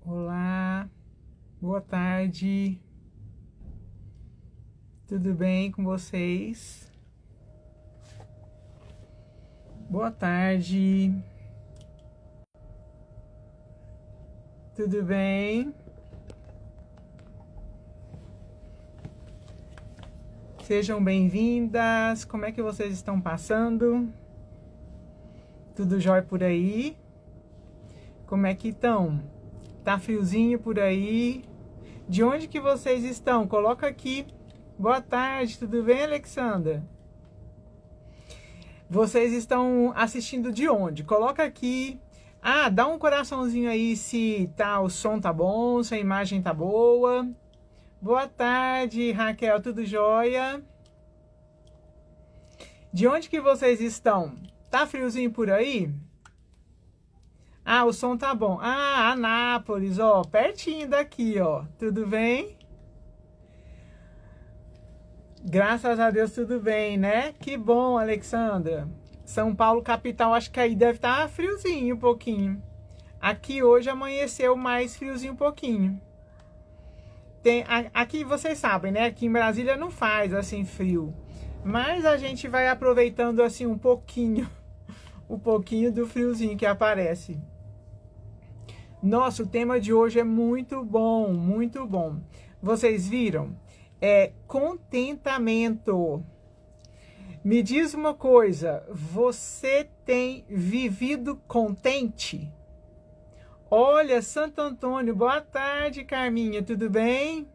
Olá, boa tarde, tudo bem com vocês? Boa tarde, tudo bem? Sejam bem-vindas, como é que vocês estão passando? Tudo jóia por aí? Como é que estão? Tá friozinho por aí? De onde que vocês estão? Coloca aqui. Boa tarde, tudo bem, Alexandra? Vocês estão assistindo de onde? Coloca aqui. Ah, dá um coraçãozinho aí se o som tá bom, se a imagem tá boa. Boa tarde, Raquel, tudo jóia? De onde que vocês estão? Tá friozinho por aí? Ah, o som tá bom. Ah, Anápolis, ó, pertinho daqui, ó. Tudo bem? Graças a Deus, tudo bem, né? Que bom, Alexandra. São Paulo, capital, acho que aí deve estar friozinho um pouquinho. Aqui hoje amanheceu mais friozinho um pouquinho. Aqui vocês sabem, né? Aqui em Brasília não faz assim frio. Mas a gente vai aproveitando assim um pouquinho do friozinho que aparece. Nossa, o tema de hoje é muito bom, muito bom. Vocês viram? É contentamento. Me diz uma coisa, você tem vivido contente? Olha, Santo Antônio, boa tarde, Carminha, tudo bem?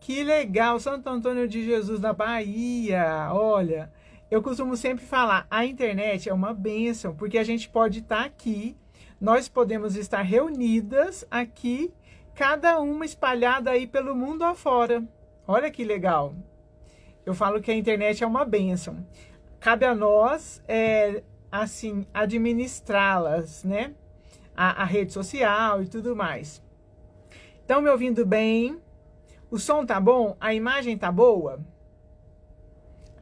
Que legal, Santo Antônio de Jesus da Bahia. Olha, eu costumo sempre falar, a internet é uma bênção, porque a gente pode estar aqui, nós podemos estar reunidas aqui, cada uma espalhada aí pelo mundo afora. Olha que legal. Eu falo que a internet é uma bênção. Cabe a nós, assim, administrá-las, né? A rede social e tudo mais. Estão me ouvindo bem? O som tá bom? A imagem tá boa?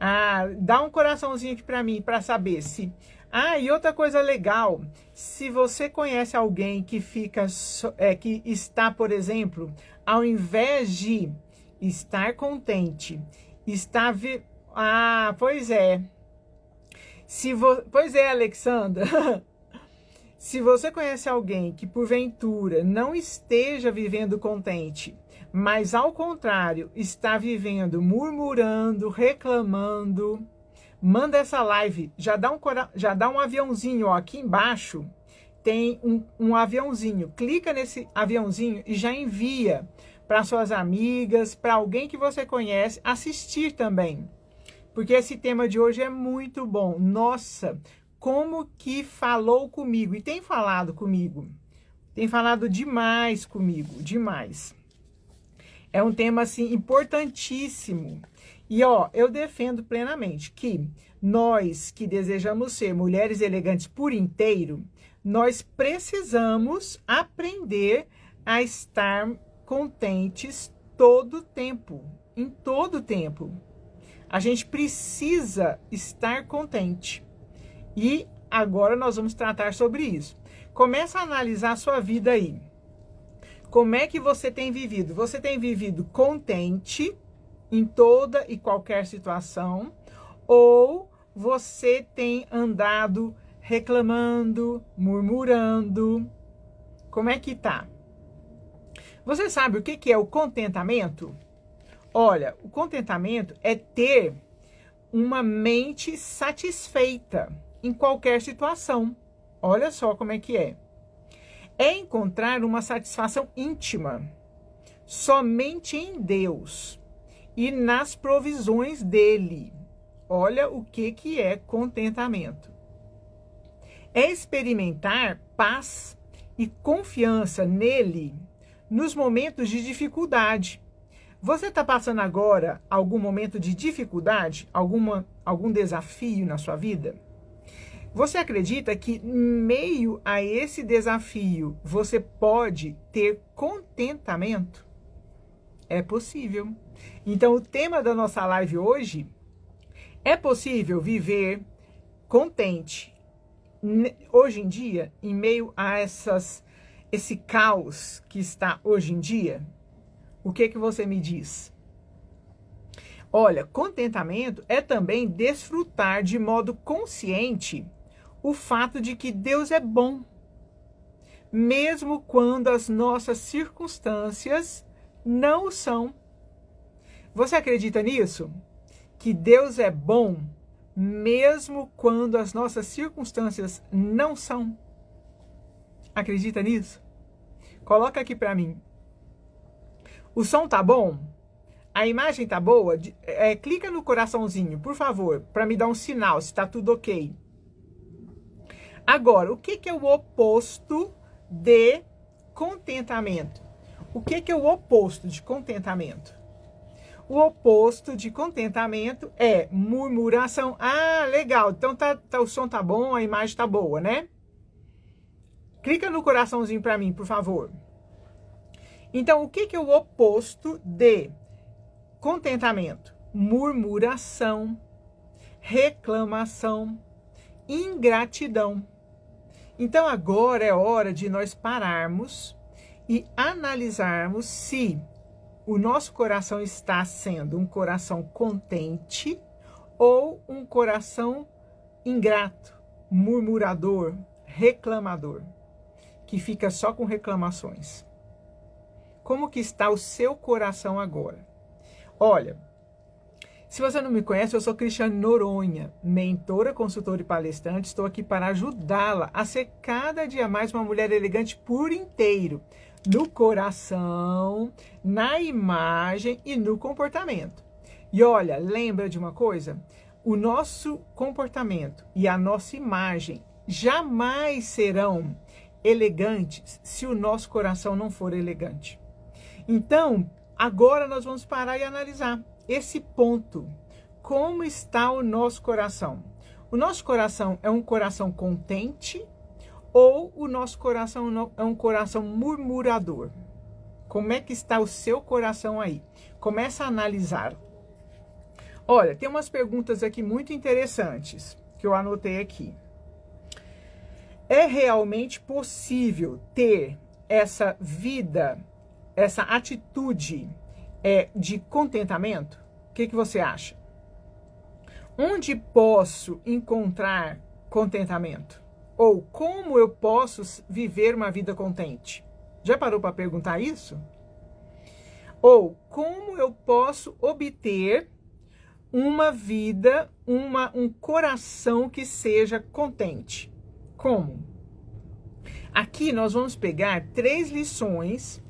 Ah, dá um coraçãozinho aqui pra mim, pra saber se... Ah, e outra coisa legal, se você conhece alguém que que está, por exemplo, ao invés de estar contente, Ah, pois é. Pois é, Alexandra. Se você conhece alguém que porventura não esteja vivendo contente, mas ao contrário, está vivendo murmurando, reclamando, manda essa live, já dá um aviãozinho, ó, aqui embaixo tem um aviãozinho, clica nesse aviãozinho e já envia para suas amigas, para alguém que você conhece, assistir também. Porque esse tema de hoje é muito bom. Nossa, como que falou comigo. E tem falado comigo. Tem falado demais comigo, demais. É um tema, assim, importantíssimo. E, ó, eu defendo plenamente que nós que desejamos ser mulheres elegantes por inteiro, nós precisamos aprender a estar contentes todo o tempo, em todo o tempo. A gente precisa estar contente. E agora nós vamos tratar sobre isso. Começa a analisar a sua vida aí. Como é que você tem vivido? Você tem vivido contente em toda e qualquer situação? Ou você tem andado reclamando, murmurando? Como é que tá? Você sabe o que é o contentamento? Olha, o contentamento é ter uma mente satisfeita em qualquer situação. Olha só como é que é. É encontrar uma satisfação íntima somente em Deus e nas provisões dele. Olha o que é contentamento. É experimentar paz e confiança nele nos momentos de dificuldade. Você está passando agora algum momento de dificuldade, algum desafio na sua vida? Você acredita que em meio a esse desafio você pode ter contentamento? É possível. Então o tema da nossa live hoje é possível viver contente hoje em dia em meio a esse caos que está hoje em dia? O que você me diz? Olha, contentamento é também desfrutar de modo consciente o fato de que Deus é bom, mesmo quando as nossas circunstâncias não o são. Você acredita nisso? Que Deus é bom, mesmo quando as nossas circunstâncias não são? Acredita nisso? Coloca aqui para mim. O som tá bom? A imagem tá boa? Clica no coraçãozinho, por favor, para me dar um sinal se tá tudo ok. Agora, o que é o oposto de contentamento? O que é o oposto de contentamento? O oposto de contentamento é murmuração. Ah, legal. Então o som tá bom, a imagem tá boa, né? Clica no coraçãozinho para mim, por favor. Então, o que é o oposto de contentamento? Murmuração, reclamação, ingratidão. Então, agora é hora de nós pararmos e analisarmos se o nosso coração está sendo um coração contente ou um coração ingrato, murmurador, reclamador, que fica só com reclamações. Como que está o seu coração agora? Olha, se você não me conhece, eu sou Cristiane Noronha, mentora, consultora e palestrante. Estou aqui para ajudá-la a ser cada dia mais uma mulher elegante por inteiro, no coração, na imagem e no comportamento. E olha, lembra de uma coisa? O nosso comportamento e a nossa imagem jamais serão elegantes se o nosso coração não for elegante. Então, agora nós vamos parar e analisar esse ponto. Como está o nosso coração? O nosso coração é um coração contente ou o nosso coração é um coração murmurador? Como é que está o seu coração aí? Começa a analisar. Olha, tem umas perguntas aqui muito interessantes que eu anotei aqui. É realmente possível ter essa vida, essa atitude de contentamento? O que você acha? Onde posso encontrar contentamento? Ou como eu posso viver uma vida contente? Já parou para perguntar isso? Ou como eu posso obter uma vida, um coração que seja contente? Como? Aqui nós vamos pegar 3 lições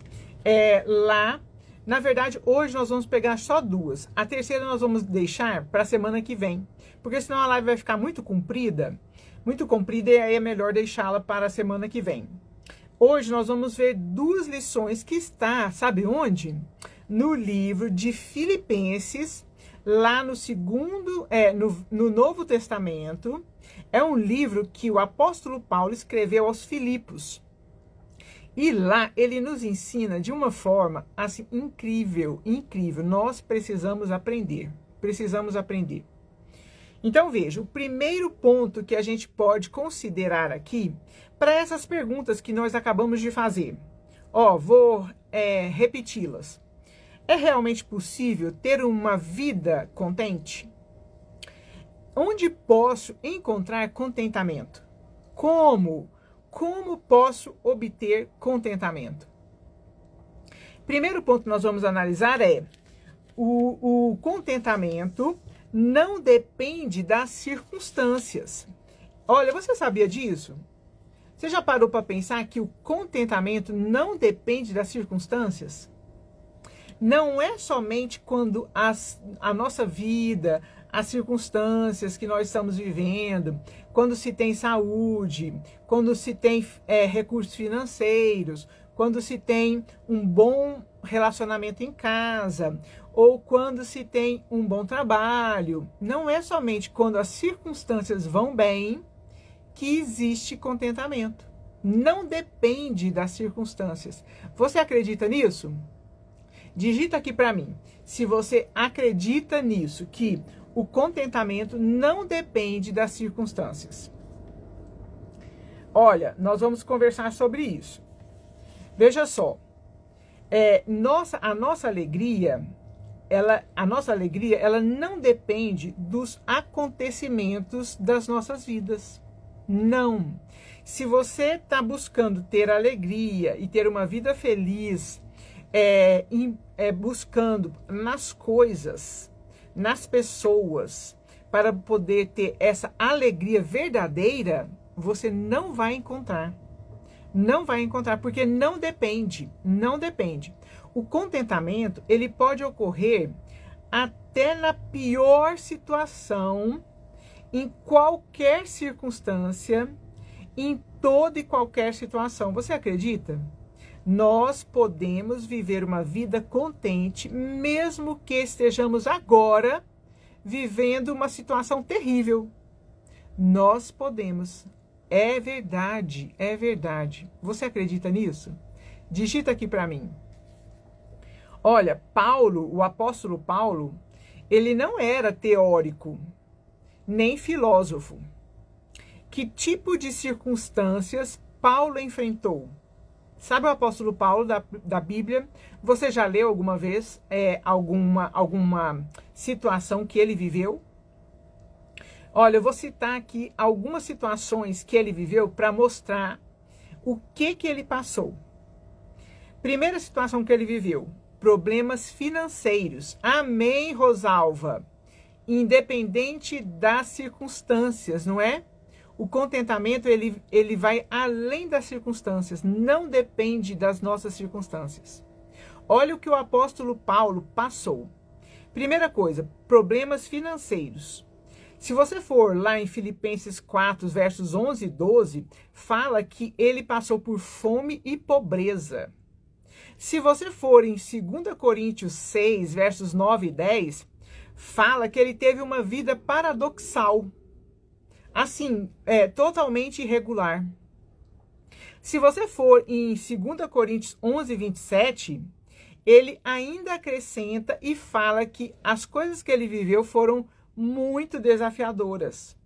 lá. Na verdade, hoje nós vamos pegar só 2. A terceira nós vamos deixar para a semana que vem, porque senão a live vai ficar muito comprida e aí é melhor deixá-la para a semana que vem. Hoje nós vamos ver 2 lições que está, sabe onde? No livro de Filipenses, lá no no Novo Testamento. É um livro que o apóstolo Paulo escreveu aos Filipos. E lá ele nos ensina de uma forma assim incrível, incrível. Nós precisamos aprender. Então veja, o primeiro ponto que a gente pode considerar aqui para essas perguntas que nós acabamos de fazer. Vou repeti-las. É realmente possível ter uma vida contente? Onde posso encontrar contentamento? Como posso obter contentamento? Primeiro ponto que nós vamos analisar é o contentamento não depende das circunstâncias. Olha, você sabia disso? Você já parou para pensar que o contentamento não depende das circunstâncias? Não é somente quando a nossa vida, as circunstâncias que nós estamos vivendo, quando se tem saúde, quando se tem recursos financeiros, quando se tem um bom relacionamento em casa, ou quando se tem um bom trabalho. Não é somente quando as circunstâncias vão bem que existe contentamento. Não depende das circunstâncias. Você acredita nisso? Digita aqui para mim, se você acredita nisso, que o contentamento não depende das circunstâncias. Olha, nós vamos conversar sobre isso. Veja só, a nossa alegria, ela não depende dos acontecimentos das nossas vidas. Não. Se você está buscando ter alegria e ter uma vida feliz, buscando nas coisas, nas pessoas, para poder ter essa alegria verdadeira, você não vai encontrar. Não vai encontrar, porque não depende. O contentamento, ele pode ocorrer até na pior situação, em qualquer circunstância, em toda e qualquer situação. Você acredita? Nós podemos viver uma vida contente, mesmo que estejamos agora vivendo uma situação terrível. Nós podemos. É verdade, é verdade. Você acredita nisso? Digita aqui para mim. Olha, o apóstolo Paulo, ele não era teórico, nem filósofo. Que tipo de circunstâncias Paulo enfrentou? Sabe o apóstolo Paulo da Bíblia? Você já leu alguma vez alguma situação que ele viveu? Olha, eu vou citar aqui algumas situações que ele viveu para mostrar o que ele passou. Primeira situação que ele viveu, problemas financeiros. Amém, Rosalva? Independente das circunstâncias, não é? O contentamento, ele vai além das circunstâncias, não depende das nossas circunstâncias. Olha o que o apóstolo Paulo passou. Primeira coisa, problemas financeiros. Se você for lá em Filipenses 4, versos 11 e 12, fala que ele passou por fome e pobreza. Se você for em 2 Coríntios 6, versos 9 e 10, fala que ele teve uma vida paradoxal. Assim, totalmente irregular. Se você for em 2 Coríntios 11, 27, ele ainda acrescenta e fala que as coisas que ele viveu foram muito desafiadoras.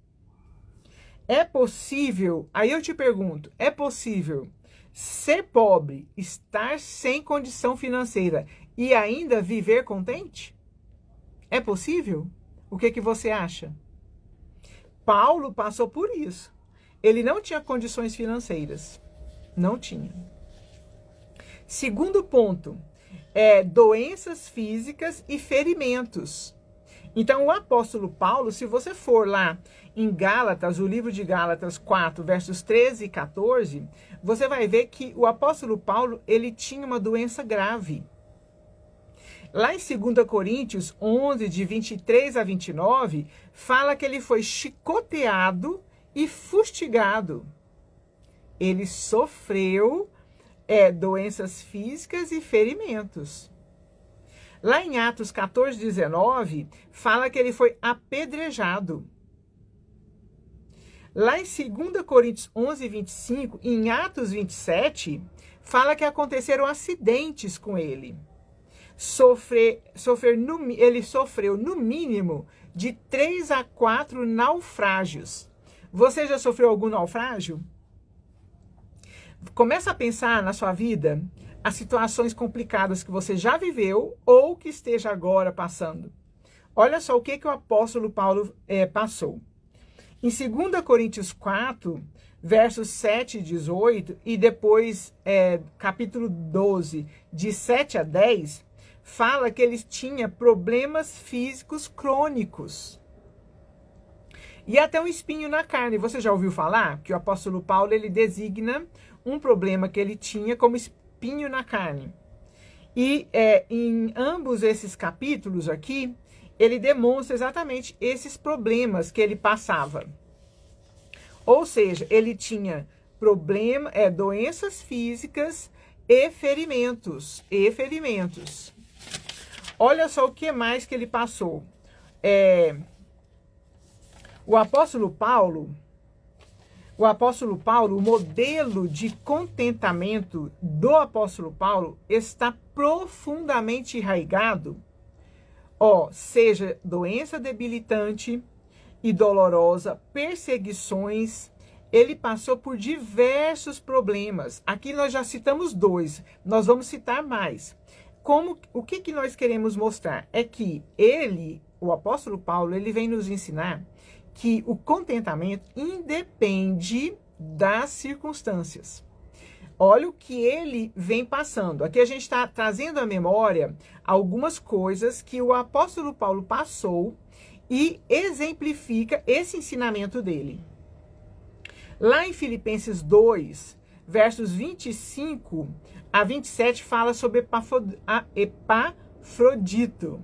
É possível, aí eu te pergunto, é possível ser pobre, estar sem condição financeira e ainda viver contente? É possível? O que você acha? Paulo passou por isso. Ele não tinha condições financeiras. Não tinha. Segundo ponto, doenças físicas e ferimentos. Então, o apóstolo Paulo, se você for lá em Gálatas, o livro de Gálatas 4, versos 13 e 14, você vai ver que o apóstolo Paulo, ele tinha uma doença grave. Lá em 2 Coríntios 11, de 23 a 29, fala que ele foi chicoteado e fustigado. Ele sofreu doenças físicas e ferimentos. Lá em Atos 14, 19, fala que ele foi apedrejado. Lá em 2 Coríntios 11, 25, em Atos 27, fala que aconteceram acidentes com ele. Ele sofreu, no mínimo, de 3 a 4 naufrágios. Você já sofreu algum naufrágio? Começa a pensar na sua vida as situações complicadas que você já viveu ou que esteja agora passando. Olha só o que o apóstolo Paulo passou. Em 2 Coríntios 4, versos 7 e 18, e depois capítulo 12, de 7 a 10, fala que ele tinha problemas físicos crônicos. E até um espinho na carne. Você já ouviu falar que o apóstolo Paulo, ele designa um problema que ele tinha como espinho na carne. E em ambos esses capítulos aqui, ele demonstra exatamente esses problemas que ele passava. Ou seja, ele tinha doenças físicas e ferimentos. Olha só o que mais que ele passou. O apóstolo Paulo, o modelo de contentamento do apóstolo Paulo está profundamente enraizado, seja doença debilitante e dolorosa, perseguições, ele passou por diversos problemas. Aqui nós já citamos 2, nós vamos citar mais. O que nós queremos mostrar? É que o apóstolo Paulo, ele vem nos ensinar que o contentamento independe das circunstâncias. Olha o que ele vem passando. Aqui a gente está trazendo à memória algumas coisas que o apóstolo Paulo passou e exemplifica esse ensinamento dele. Lá em Filipenses 2, versos 25 a 27, fala sobre Epafrodito,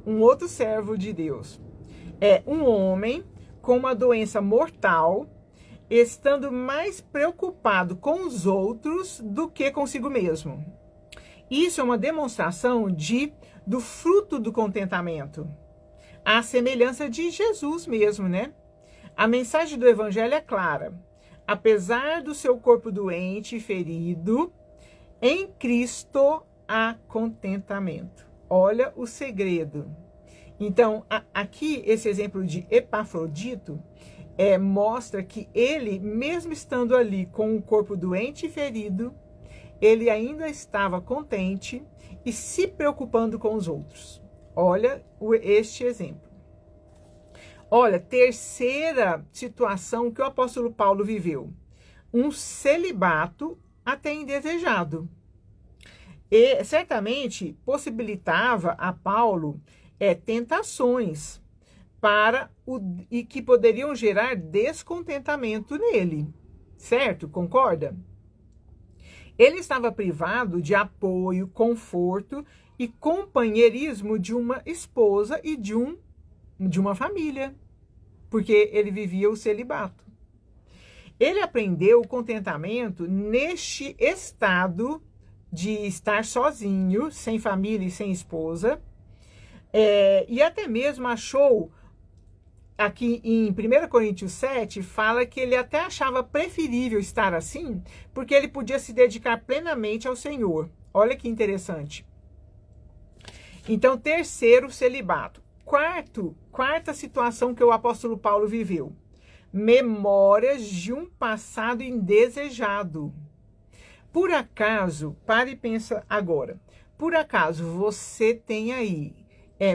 um outro servo de Deus. É um homem com uma doença mortal, estando mais preocupado com os outros do que consigo mesmo. Isso é uma demonstração do fruto do contentamento, à semelhança de Jesus mesmo, né? A mensagem do evangelho é clara. Apesar do seu corpo doente e ferido, em Cristo há contentamento. Olha o segredo. Então, aqui esse exemplo de Epafrodito mostra que ele, mesmo estando ali com o corpo doente e ferido, ele ainda estava contente e se preocupando com os outros. Olha este exemplo. Olha, terceira situação que o apóstolo Paulo viveu. Um celibato até indesejado. E certamente possibilitava a Paulo tentações e que poderiam gerar descontentamento nele. Certo? Concorda? Ele estava privado de apoio, conforto e companheirismo de uma esposa e de uma família, porque ele vivia o celibato. Ele aprendeu o contentamento neste estado de estar sozinho, sem família e sem esposa, e até mesmo achou, aqui em 1 Coríntios 7, fala que ele até achava preferível estar assim, porque ele podia se dedicar plenamente ao Senhor. Olha que interessante. Então, terceiro, celibato. Quarta situação que o apóstolo Paulo viveu. Memórias de um passado indesejado. Por acaso, pare e pensa agora. Por acaso você tem aí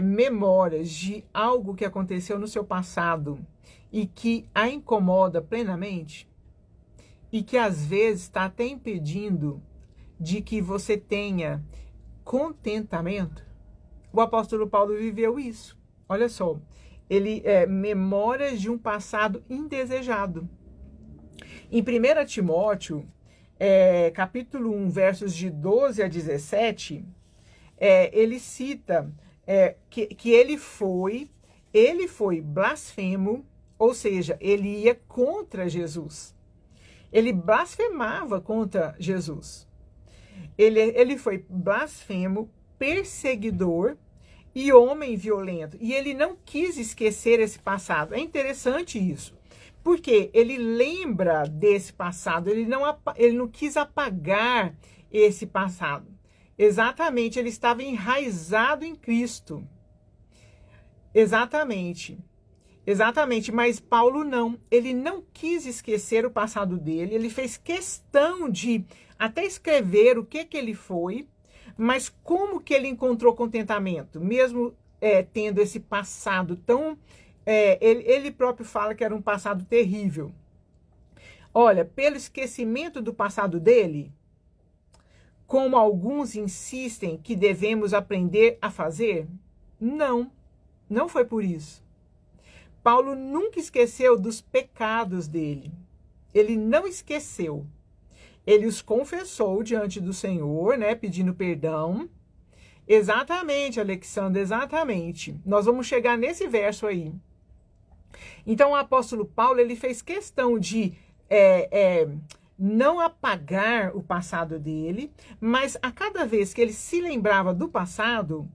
memórias de algo que aconteceu no seu passado e que a incomoda plenamente? E que às vezes está até impedindo de que você tenha contentamento? O apóstolo Paulo viveu isso. Olha só, memórias de um passado indesejado. Em 1 Timóteo, capítulo 1, versos de 12 a 17, ele cita que ele foi blasfemo, ou seja, ele ia contra Jesus. Ele blasfemava contra Jesus. Ele foi blasfemo, perseguidor e homem violento. E ele não quis esquecer esse passado. É interessante isso. Porque ele lembra desse passado. Ele não quis apagar esse passado. Exatamente. Ele estava enraizado em Cristo. Exatamente. Exatamente. Mas Paulo não. Ele não quis esquecer o passado dele. Ele fez questão de até escrever o que ele foi. Mas como que ele encontrou contentamento? Mesmo tendo esse passado tão... ele próprio fala que era um passado terrível. Olha, pelo esquecimento do passado dele, como alguns insistem que devemos aprender a fazer, não foi por isso. Paulo nunca esqueceu dos pecados dele. Ele não esqueceu. Ele os confessou diante do Senhor, né, pedindo perdão. Exatamente, Alexandre, exatamente. Nós vamos chegar nesse verso aí. Então, o apóstolo Paulo, ele fez questão de não apagar o passado dele, mas a cada vez que ele se lembrava do passado,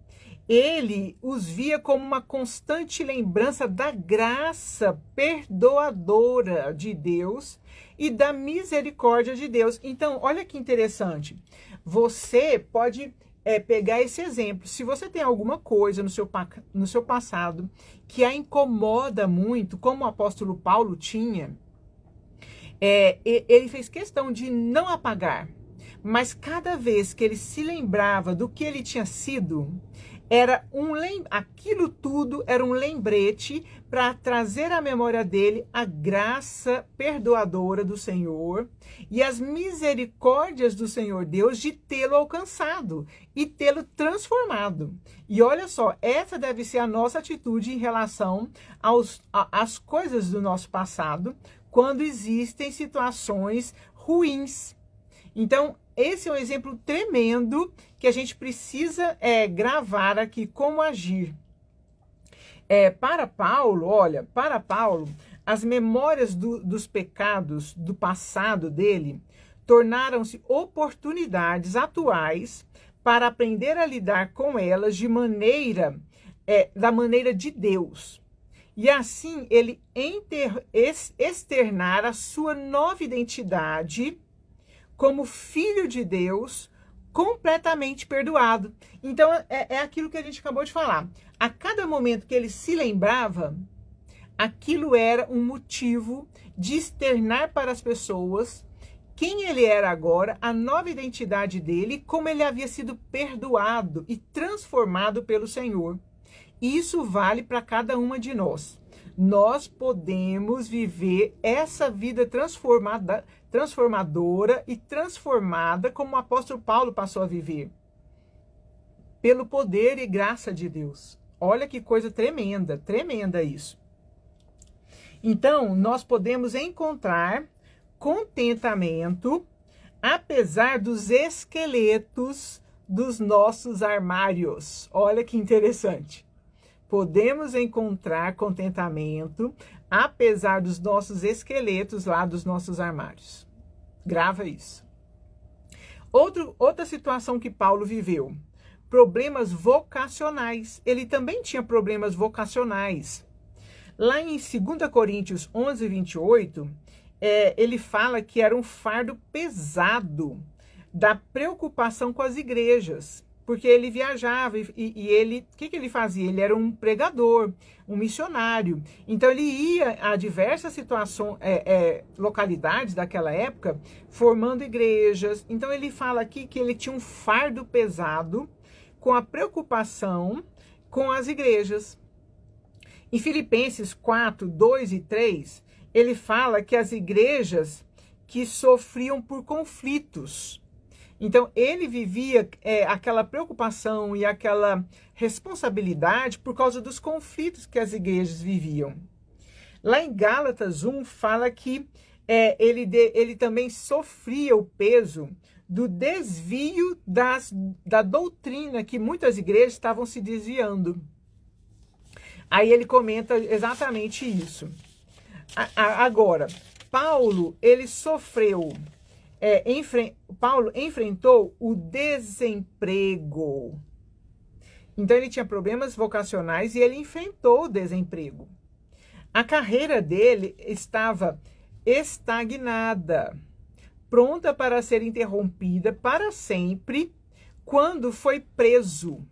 ele os via como uma constante lembrança da graça perdoadora de Deus e da misericórdia de Deus. Então, olha que interessante. Você pode pegar esse exemplo. Se você tem alguma coisa no seu passado que a incomoda muito, como o apóstolo Paulo tinha, Ele fez questão de não apagar, mas cada vez que ele se lembrava do que ele tinha sido, aquilo tudo era um lembrete para trazer à memória dele a graça perdoadora do Senhor e as misericórdias do Senhor Deus de tê-lo alcançado e tê-lo transformado. E olha só, essa deve ser a nossa atitude em relação às coisas do nosso passado, quando existem situações ruins. Então, esse é um exemplo tremendo que a gente precisa gravar aqui, como agir. Para Paulo, as memórias dos pecados do passado dele tornaram-se oportunidades atuais para aprender a lidar com elas da maneira de Deus. E assim ele externar a sua nova identidade como filho de Deus, completamente perdoado. Então, é aquilo que a gente acabou de falar. A cada momento que ele se lembrava, aquilo era um motivo de externar para as pessoas quem ele era agora, a nova identidade dele, como ele havia sido perdoado e transformado pelo Senhor. E isso vale para cada uma de nós. Nós podemos viver essa vida transformadora e transformada como o apóstolo Paulo passou a viver. Pelo poder e graça de Deus. Olha que coisa tremenda, tremenda isso. Então, nós podemos encontrar contentamento, apesar dos esqueletos dos nossos armários. Olha que interessante. Podemos encontrar contentamento, apesar dos nossos esqueletos lá dos nossos armários. Grava isso. Outra situação que Paulo viveu. Problemas vocacionais. Ele também tinha problemas vocacionais. Lá em 2 Coríntios 11, 28, ele fala que era um fardo pesado da preocupação com as igrejas. Porque ele viajava e ele, o que ele fazia? Ele era um pregador, um missionário. Então ele ia a diversas situações, localidades daquela época, formando igrejas. Então ele fala aqui que ele tinha um fardo pesado com a preocupação com as igrejas. Em Filipenses 4, 2 e 3, ele fala que as igrejas que sofriam por conflitos. Então, ele vivia aquela preocupação e aquela responsabilidade por causa dos conflitos que as igrejas viviam. Lá em Gálatas 1, fala que ele também sofria o peso do desvio da doutrina que muitas igrejas estavam se desviando. Aí ele comenta exatamente isso. Agora, Paulo, ele sofreu... Paulo enfrentou o desemprego. Então ele tinha problemas vocacionais e ele enfrentou o desemprego. A carreira dele estava estagnada, pronta para ser interrompida para sempre, quando foi preso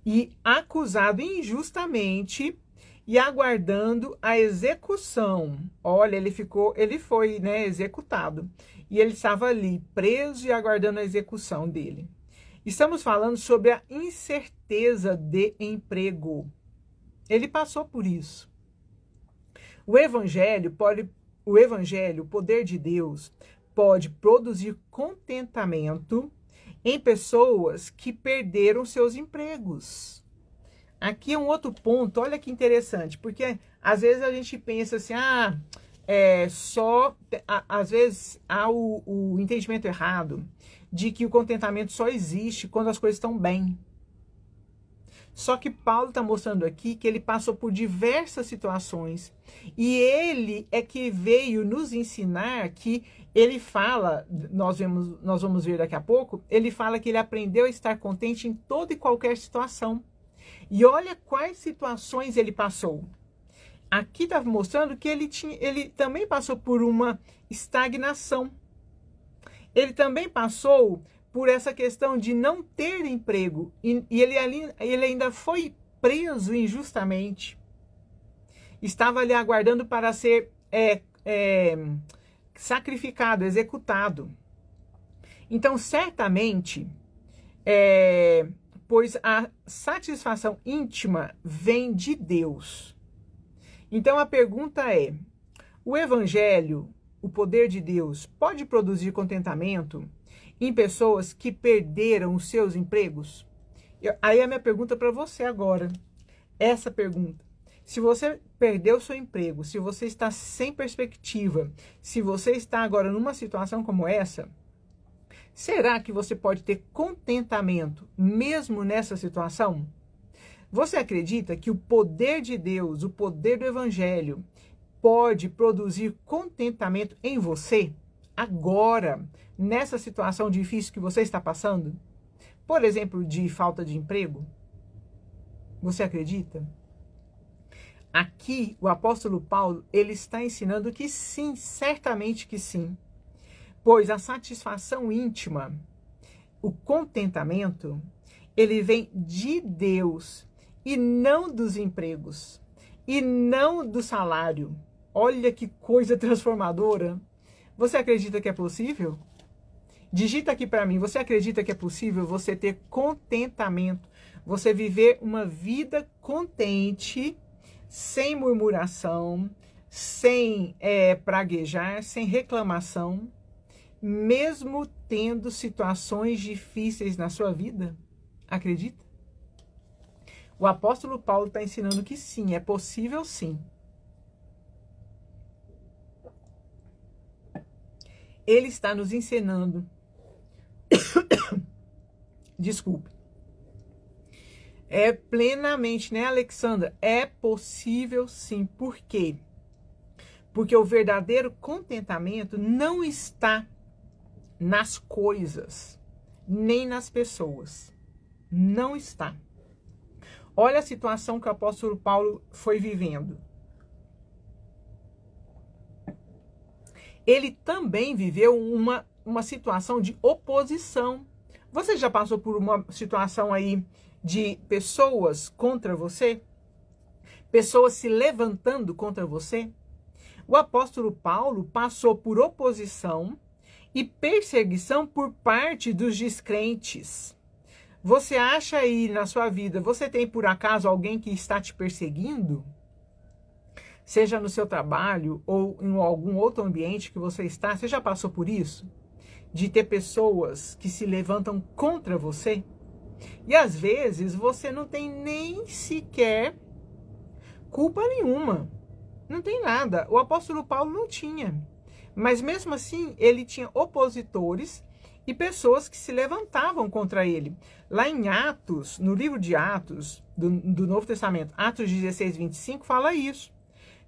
e acusado injustamente e aguardando a execução. Olha, ele foi executado. E ele estava ali, preso e aguardando a execução dele. Estamos falando sobre a incerteza de emprego. Ele passou por isso. O evangelho, o poder de Deus, pode produzir contentamento em pessoas que perderam seus empregos. Aqui é um outro ponto, olha que interessante, porque às vezes a gente pensa assim, às vezes há o entendimento errado de que o contentamento só existe quando as coisas estão bem. Só que Paulo está mostrando aqui que ele passou por diversas situações e ele é que veio nos ensinar que ele fala, nós vamos ver daqui a pouco, ele fala que ele aprendeu a estar contente em toda e qualquer situação. E olha quais situações ele passou. Aqui está mostrando que ele também passou por uma estagnação. Ele também passou por essa questão de não ter emprego. E ele ainda foi preso injustamente. Estava ali aguardando para ser sacrificado, executado. Então, certamente, pois a satisfação íntima vem de Deus. Então, a pergunta é: o Evangelho, o poder de Deus, pode produzir contentamento em pessoas que perderam os seus empregos? Aí a minha pergunta para você agora, essa pergunta. Se você perdeu o seu emprego, se você está sem perspectiva, se você está agora numa situação como essa, será que você pode ter contentamento mesmo nessa situação? Você acredita que o poder de Deus, o poder do Evangelho, pode produzir contentamento em você agora, nessa situação difícil que você está passando? Por exemplo, de falta de emprego? Você acredita? Aqui, o apóstolo Paulo, ele está ensinando que sim, certamente que sim. Pois a satisfação íntima, o contentamento, ele vem de Deus e não dos empregos, e não do salário. Olha que coisa transformadora. Você acredita que é possível? Digita aqui para mim, você acredita que é possível você ter contentamento, você viver uma vida contente, sem murmuração, sem praguejar, sem reclamação, mesmo tendo situações difíceis na sua vida? Acredita? O apóstolo Paulo está ensinando que sim, é possível sim. Ele está nos ensinando, desculpe, plenamente, né, Alexandra? É possível sim. Por quê? Porque o verdadeiro contentamento não está nas coisas, nem nas pessoas. Não está. Olha a situação que o apóstolo Paulo foi vivendo. Ele também viveu uma situação de oposição. Você já passou por uma situação aí de pessoas contra você? Pessoas se levantando contra você? O apóstolo Paulo passou por oposição e perseguição por parte dos descrentes. Você acha aí na sua vida, você tem por acaso alguém que está te perseguindo? Seja no seu trabalho ou em algum outro ambiente que você está, você já passou por isso? De ter pessoas que se levantam contra você? E às vezes você não tem nem sequer culpa nenhuma. Não tem nada. O apóstolo Paulo não tinha. Mas mesmo assim, ele tinha opositores e pessoas que se levantavam contra ele. Lá em Atos, no livro de Atos, do Novo Testamento, Atos 16, 25, fala isso.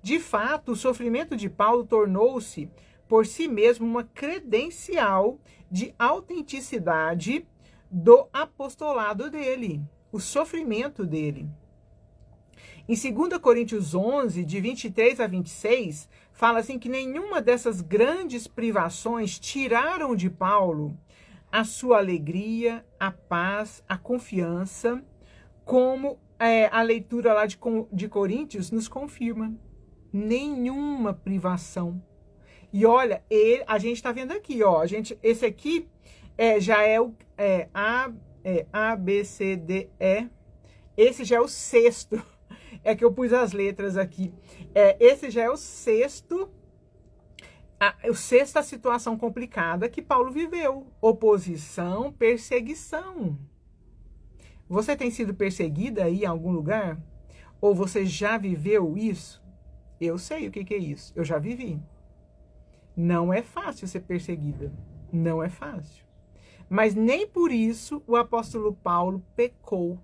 De fato, o sofrimento de Paulo tornou-se, por si mesmo, uma credencial de autenticidade do apostolado dele, o sofrimento dele. Em 2 Coríntios 11, de 23 a 26, fala assim que nenhuma dessas grandes privações tiraram de Paulo a sua alegria, a paz, a confiança, como a leitura lá de Coríntios nos confirma. Nenhuma privação. E olha, a gente está vendo aqui, ó, esse aqui já é o A, B, C, D, E. Esse já é o sexto. É que eu pus as letras aqui. Esse já é o sexto, sexta situação complicada que Paulo viveu. Oposição, perseguição. Você tem sido perseguida aí em algum lugar? Ou você já viveu isso? Eu sei o que é isso. Eu já vivi. Não é fácil ser perseguida. Não é fácil. Mas nem por isso o apóstolo Paulo pecou.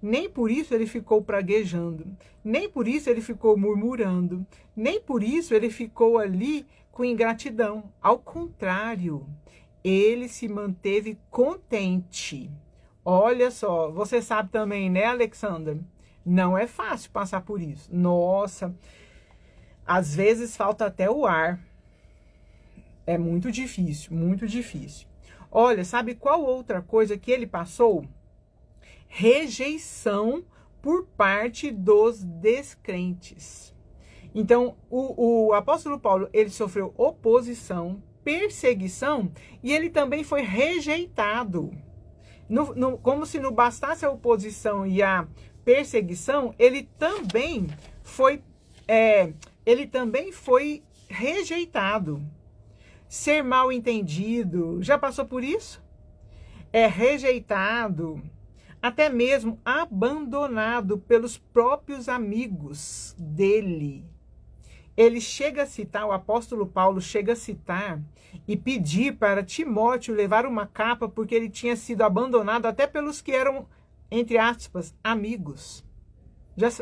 Nem por isso ele ficou praguejando. Nem por isso ele ficou murmurando. Nem por isso ele ficou ali com ingratidão. Ao contrário, ele se manteve contente. Olha só, você sabe também, né, Alexandra? Não é fácil passar por isso. Nossa, às vezes falta até o ar. É muito difícil, muito difícil. Olha, sabe qual outra coisa que ele passou? Rejeição por parte dos descrentes. Então, o apóstolo Paulo, ele sofreu oposição, perseguição, e ele também foi rejeitado. Como se não bastasse a oposição e a perseguição, ele também foi rejeitado. Ser mal entendido, já passou por isso? É rejeitado, até mesmo abandonado pelos próprios amigos dele. Ele chega a citar, o apóstolo Paulo chega a citar e pedir para Timóteo levar uma capa, porque ele tinha sido abandonado até pelos que eram, entre aspas, amigos.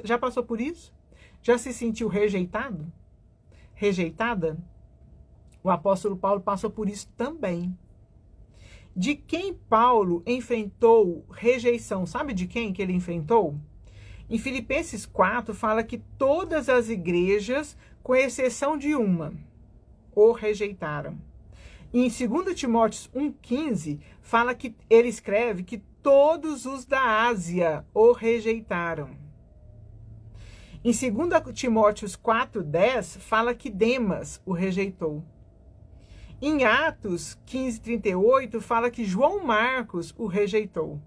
Já passou por isso? Já se sentiu rejeitado? Rejeitada? O apóstolo Paulo passou por isso também. De quem Paulo enfrentou rejeição? Sabe de quem que ele enfrentou? Em Filipenses 4 fala que todas as igrejas, com exceção de uma, o rejeitaram. E em 2 Timóteo 1,15 fala que ele escreve que todos os da Ásia o rejeitaram. Em 2 Timóteo 4,10 fala que Demas o rejeitou. Em Atos 15:38 fala que João Marcos o rejeitou.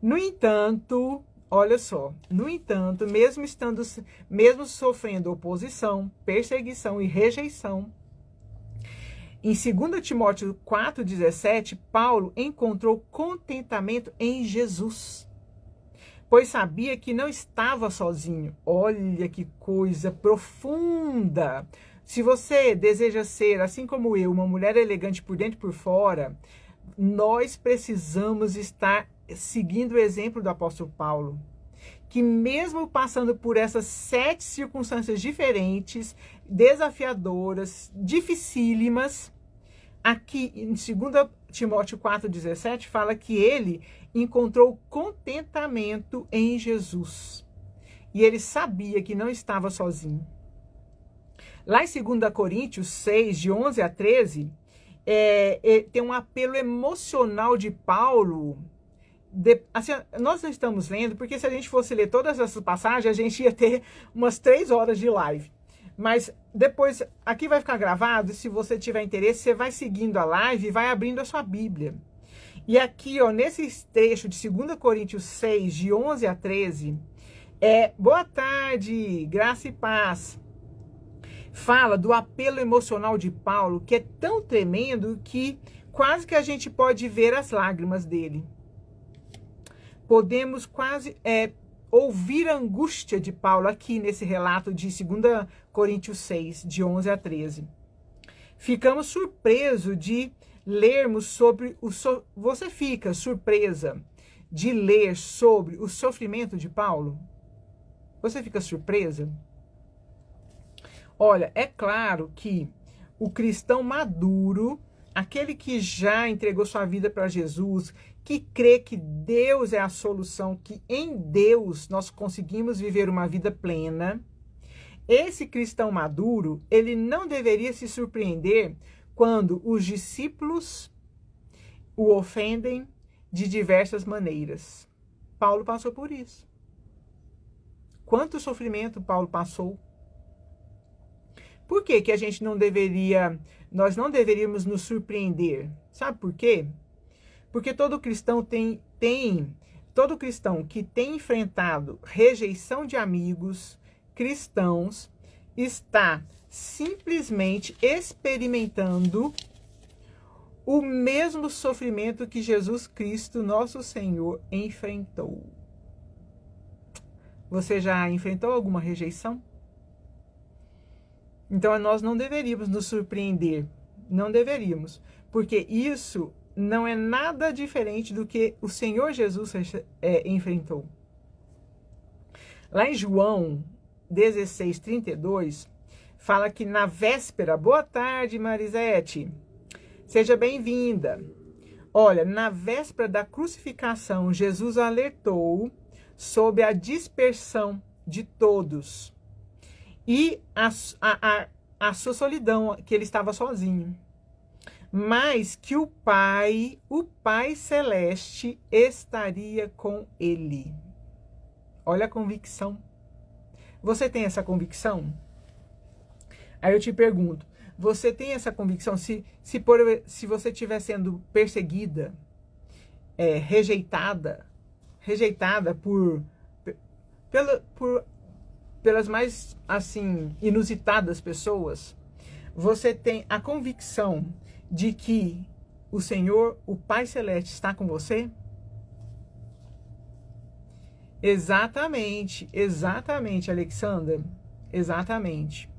No entanto, olha só, no entanto, mesmo sofrendo oposição, perseguição e rejeição, em 2 Timóteo 4,17, Paulo encontrou contentamento em Jesus, pois sabia que não estava sozinho. Olha que coisa profunda! Se você deseja ser, assim como eu, uma mulher elegante por dentro e por fora, nós precisamos estar seguindo o exemplo do apóstolo Paulo, que mesmo passando por essas 7 circunstâncias diferentes, desafiadoras, dificílimas, aqui em 2 Timóteo 4,17 fala que ele encontrou contentamento em Jesus. E ele sabia que não estava sozinho. Lá em 2 Coríntios 6, de 11 a 13, tem um apelo emocional de Paulo. Assim, nós não estamos lendo, porque se a gente fosse ler todas essas passagens, a gente ia ter umas 3 horas de live. Mas depois, aqui vai ficar gravado, e se você tiver interesse, você vai seguindo a live e vai abrindo a sua Bíblia. E aqui, ó, nesse trecho de 2 Coríntios 6, de 11 a 13, boa tarde, graça e paz. Fala do apelo emocional de Paulo, que é tão tremendo que quase que a gente pode ver as lágrimas dele. Podemos quase ouvir a angústia de Paulo aqui nesse relato de 2 Coríntios 6, de 11 a 13. Ficamos surpresos de lermos sobre Você fica surpresa de ler sobre o sofrimento de Paulo? Você fica surpresa? Olha, é claro que o cristão maduro, aquele que já entregou sua vida para Jesus, que crê que Deus é a solução, que em Deus nós conseguimos viver uma vida plena, esse cristão maduro, ele não deveria se surpreender quando os discípulos o ofendem de diversas maneiras. Paulo passou por isso. Quanto sofrimento Paulo passou? Por que que a gente nós não deveríamos nos surpreender? Sabe por quê? Porque todo cristão todo cristão que tem enfrentado rejeição de amigos cristãos está simplesmente experimentando o mesmo sofrimento que Jesus Cristo, nosso Senhor, enfrentou. Você já enfrentou alguma rejeição? Então, nós não deveríamos nos surpreender, não deveríamos, porque isso não é nada diferente do que o Senhor Jesus enfrentou. Lá em João 16:32, fala que na véspera, boa tarde, Marisete, seja bem-vinda. Olha, na véspera da crucificação, Jesus alertou sobre a dispersão de todos e a sua solidão, que ele estava sozinho, mas que o Pai Celeste estaria com ele. Olha a convicção. Você tem essa convicção? Aí eu te pergunto, você tem essa convicção? Se você estiver sendo perseguida, rejeitada pelas mais, assim, inusitadas pessoas, você tem a convicção de que o Senhor, o Pai Celeste, está com você? Exatamente, Alexandra, exatamente.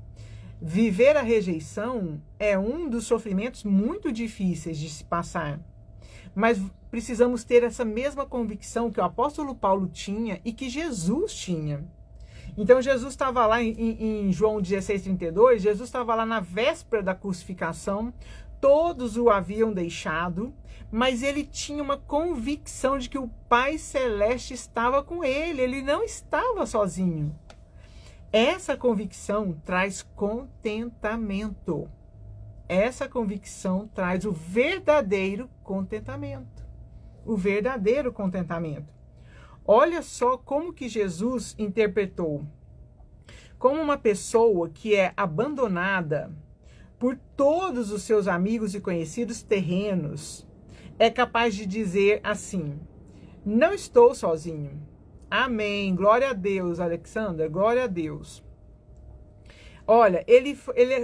Viver a rejeição é um dos sofrimentos muito difíceis de se passar, mas precisamos ter essa mesma convicção que o apóstolo Paulo tinha e que Jesus tinha. Então Jesus estava lá em João 16:32, Jesus estava lá na véspera da crucificação, todos o haviam deixado, mas ele tinha uma convicção de que o Pai Celeste estava com ele, ele não estava sozinho. Essa convicção traz contentamento. Essa convicção traz o verdadeiro contentamento. O verdadeiro contentamento. Olha só como que Jesus interpretou. Como uma pessoa que é abandonada por todos os seus amigos e conhecidos terrenos é capaz de dizer assim: não estou sozinho. Amém. Glória a Deus, Alexandra. Glória a Deus. Olha, ele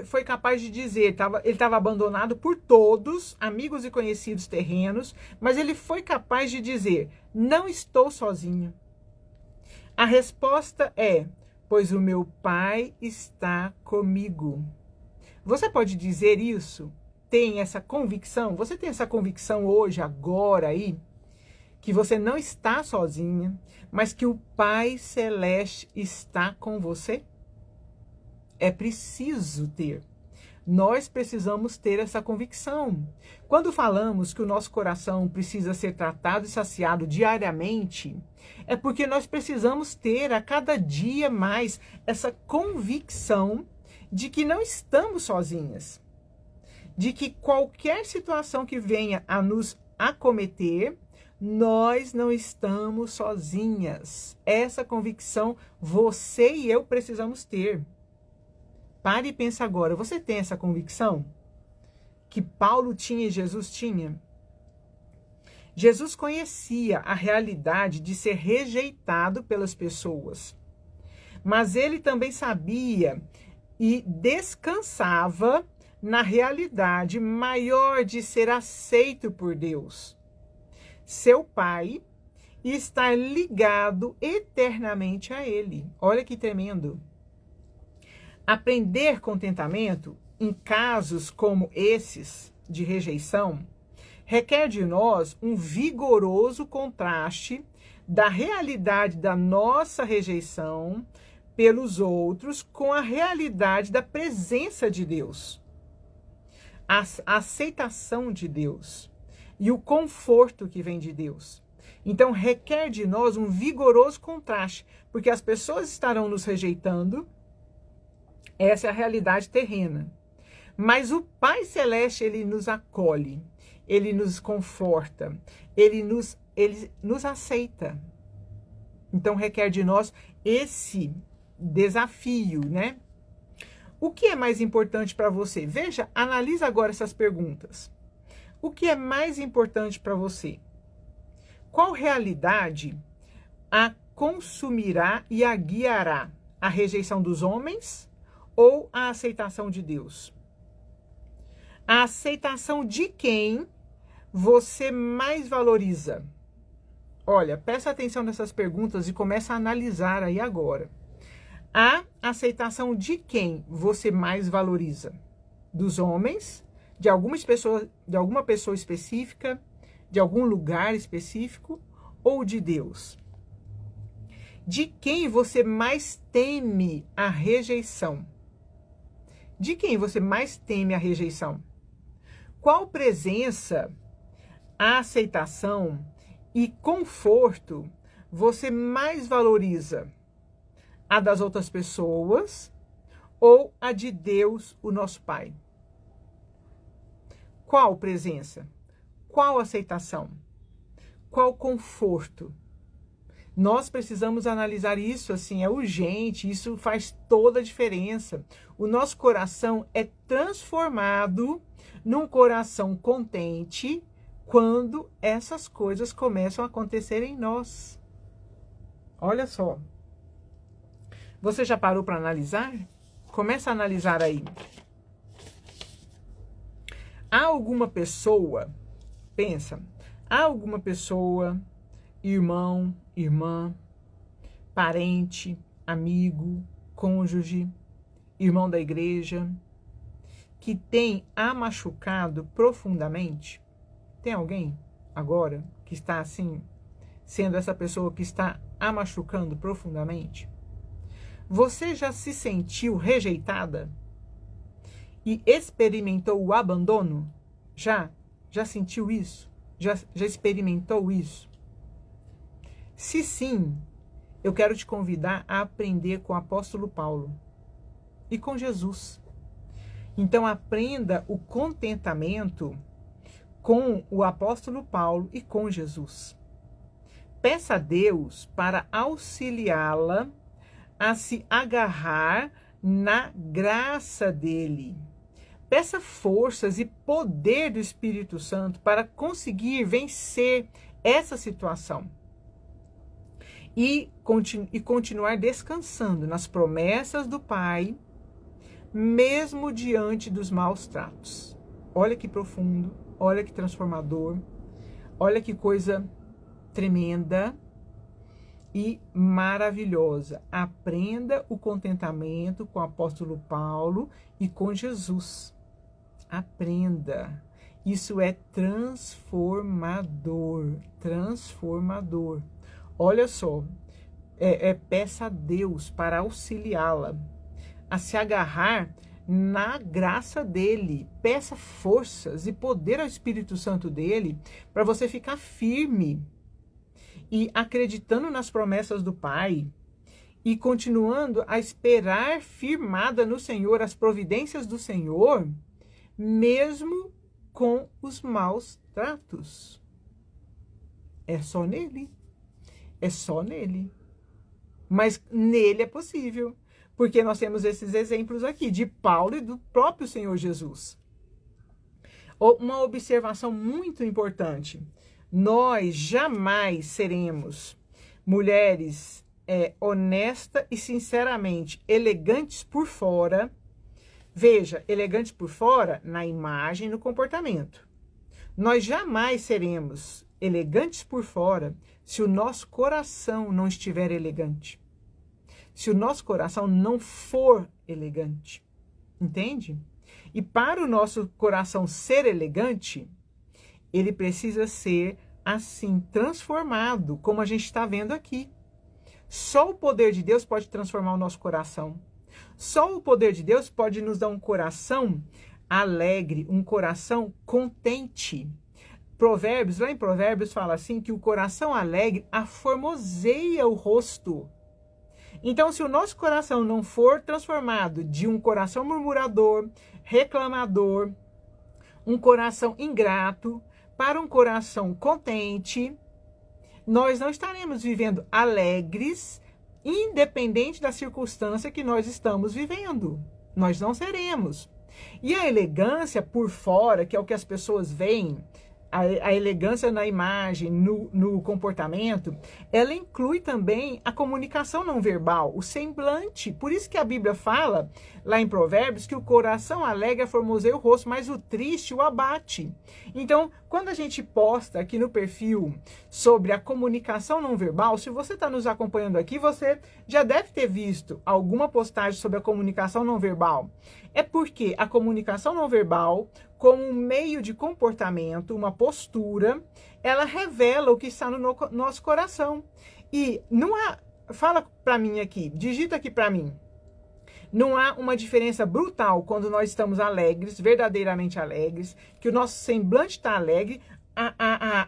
foi capaz de dizer, ele estava abandonado por todos, amigos e conhecidos terrenos, mas ele foi capaz de dizer: não estou sozinho. A resposta é: pois o meu Pai está comigo. Você pode dizer isso? Tem essa convicção? Você tem essa convicção hoje, agora aí? Que você não está sozinha, mas que o Pai Celeste está com você? É preciso ter. Nós precisamos ter essa convicção. Quando falamos que o nosso coração precisa ser tratado e saciado diariamente, é porque nós precisamos ter a cada dia mais essa convicção de que não estamos sozinhas. De que qualquer situação que venha a nos acometer, nós não estamos sozinhas. Essa convicção você e eu precisamos ter. Pare e pensa agora, você tem essa convicção? Que Paulo tinha e Jesus tinha? Jesus conhecia a realidade de ser rejeitado pelas pessoas. Mas ele também sabia e descansava na realidade maior de ser aceito por Deus, seu Pai, e estar ligado eternamente a Ele. Olha que tremendo. Aprender contentamento em casos como esses de rejeição requer de nós um vigoroso contraste da realidade da nossa rejeição pelos outros com a realidade da presença de Deus, a aceitação de Deus e o conforto que vem de Deus. Então requer de nós um vigoroso contraste, porque as pessoas estarão nos rejeitando. Essa é a realidade terrena. Mas o Pai Celeste, ele nos acolhe, ele nos conforta, ele nos aceita. Então requer de nós esse desafio, né? O que é mais importante para você? Veja, analisa agora essas perguntas. O que é mais importante para você? Qual realidade a consumirá e a guiará? A rejeição dos homens ou a aceitação de Deus? A aceitação de quem você mais valoriza? Olha, presta atenção nessas perguntas e começa a analisar aí agora. A aceitação de quem você mais valoriza? Dos homens? De alguma pessoa específica? De algum lugar específico? Ou de Deus? De quem você mais teme a rejeição? De quem você mais teme a rejeição? Qual presença, aceitação e conforto você mais valoriza? A das outras pessoas ou a de Deus, o nosso Pai? Qual presença? Qual aceitação? Qual conforto? Nós precisamos analisar isso, assim, é urgente, isso faz toda a diferença. O nosso coração é transformado num coração contente quando essas coisas começam a acontecer em nós. Olha só. Você já parou para analisar? Começa a analisar aí. Há alguma pessoa, pensa, há alguma pessoa, irmão, irmã, parente, amigo, cônjuge, irmão da igreja, que tem a machucado profundamente? Tem alguém agora que está assim, sendo essa pessoa que está a machucando profundamente? Você já se sentiu rejeitada e experimentou o abandono? Já sentiu isso? Já experimentou isso? Se sim, eu quero te convidar a aprender com o apóstolo Paulo e com Jesus. Então aprenda o contentamento com o apóstolo Paulo e com Jesus. Peça a Deus para auxiliá-la a se agarrar na graça dele. Peça forças e poder do Espírito Santo para conseguir vencer essa situação. E continuar descansando nas promessas do Pai, mesmo diante dos maus tratos. Olha que profundo, olha que transformador, olha que coisa tremenda e maravilhosa. Aprenda o contentamento com o apóstolo Paulo e com Jesus. Aprenda. Isso é transformador, transformador. Olha só, peça a Deus para auxiliá-la a se agarrar na graça dele. Peça forças e poder ao Espírito Santo dele para você ficar firme e acreditando nas promessas do Pai e continuando a esperar firmada no Senhor, as providências do Senhor, mesmo com os maus tratos. É só nele. É só nele. Mas nele é possível. Porque nós temos esses exemplos aqui, de Paulo e do próprio Senhor Jesus. Uma observação muito importante. Nós jamais seremos mulheres honestas e sinceramente elegantes por fora. Veja, elegantes por fora na imagem e no comportamento. Nós jamais seremos elegantes por fora se o nosso coração não estiver elegante. Se o nosso coração não for elegante. Entende? E para o nosso coração ser elegante, ele precisa ser assim, transformado, como a gente está vendo aqui. Só o poder de Deus pode transformar o nosso coração. Só o poder de Deus pode nos dar um coração alegre, um coração contente. Provérbios, lá em Provérbios fala assim, que o coração alegre aformoseia o rosto. Então, se o nosso coração não for transformado de um coração murmurador, reclamador, um coração ingrato, para um coração contente, nós não estaremos vivendo alegres, independente da circunstância que nós estamos vivendo. Nós não seremos. E a elegância por fora, que é o que as pessoas veem, a elegância na imagem, no comportamento, ela inclui também a comunicação não verbal, o semblante. Por isso que a Bíblia fala, lá em Provérbios, que o coração alegre formoseia o rosto, mas o triste o abate. Então, quando a gente posta aqui no perfil sobre a comunicação não verbal, se você está nos acompanhando aqui, você já deve ter visto alguma postagem sobre a comunicação não verbal. É porque a comunicação não verbal, como um meio de comportamento, uma postura, ela revela o que está no nosso coração. E não há, fala para mim aqui, digita aqui para mim, não há uma diferença brutal quando nós estamos alegres, verdadeiramente alegres, que o nosso semblante está alegre.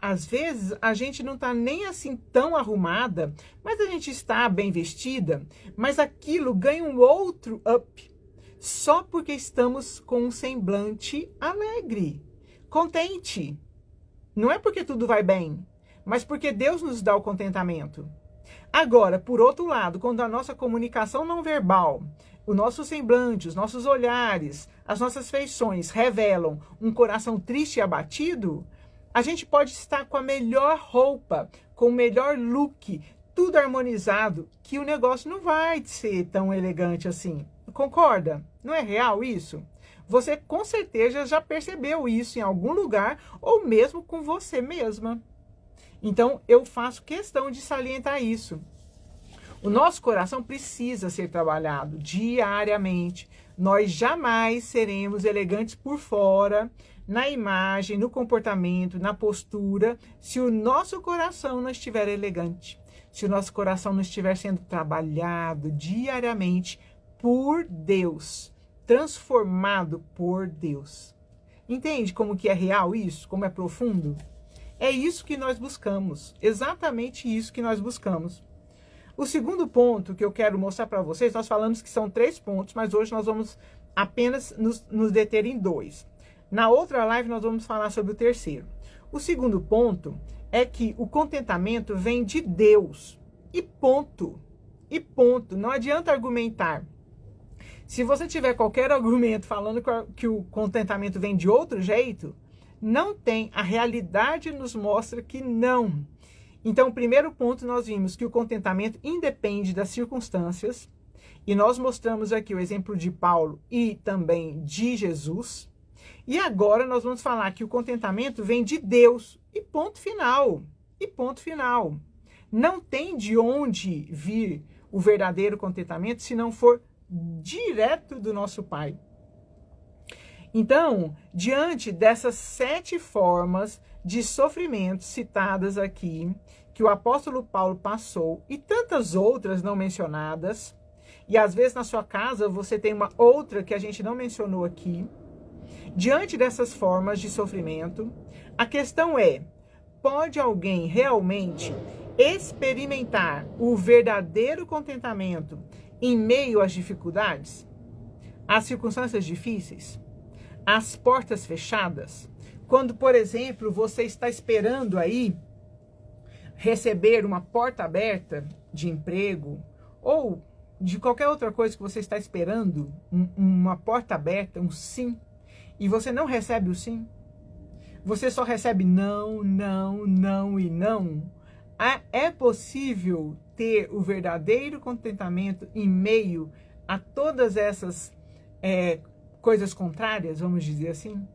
Às vezes a gente não está nem assim tão arrumada, mas a gente está bem vestida, mas aquilo ganha um outro up. Só porque estamos com um semblante alegre, contente. Não é porque tudo vai bem, mas porque Deus nos dá o contentamento. Agora, por outro lado, quando a nossa comunicação não verbal, o nosso semblante, os nossos olhares, as nossas feições revelam um coração triste e abatido, a gente pode estar com a melhor roupa, com o melhor look, tudo harmonizado, que o negócio não vai ser tão elegante assim. Concorda? Não é real isso? Você com certeza já percebeu isso em algum lugar ou mesmo com você mesma. Então, eu faço questão de salientar isso. O nosso coração precisa ser trabalhado diariamente. Nós jamais seremos elegantes por fora, na imagem, no comportamento, na postura, se o nosso coração não estiver elegante. Se o nosso coração não estiver sendo trabalhado diariamente por Deus, transformado por Deus. Entende como que é real isso? Como é profundo? É isso que nós buscamos, exatamente isso que nós buscamos. O segundo ponto que eu quero mostrar para vocês, nós falamos que são 3 pontos, mas hoje nós vamos apenas nos deter em 2. Na outra live nós vamos falar sobre o terceiro. O segundo ponto é que o contentamento vem de Deus, e ponto. E ponto, não adianta argumentar. Se você tiver qualquer argumento falando que o contentamento vem de outro jeito, não tem. A realidade nos mostra que não. Então, o primeiro ponto, nós vimos que o contentamento independe das circunstâncias. E nós mostramos aqui o exemplo de Paulo e também de Jesus. E agora nós vamos falar que o contentamento vem de Deus. E ponto final. E ponto final. Não tem de onde vir o verdadeiro contentamento se não for direto do nosso Pai. Então, diante dessas 7 formas de sofrimento citadas aqui, que o apóstolo Paulo passou, e tantas outras não mencionadas, e às vezes na sua casa você tem uma outra que a gente não mencionou aqui, diante dessas formas de sofrimento, a questão é, pode alguém realmente experimentar o verdadeiro contentamento em meio às dificuldades, às circunstâncias difíceis? As portas fechadas, quando, por exemplo, você está esperando aí receber uma porta aberta de emprego ou de qualquer outra coisa que você está esperando, uma porta aberta, um sim, e você não recebe o sim, você só recebe não, não, não e não. É possível ter o verdadeiro contentamento em meio a todas essas coisas contrárias, vamos dizer assim?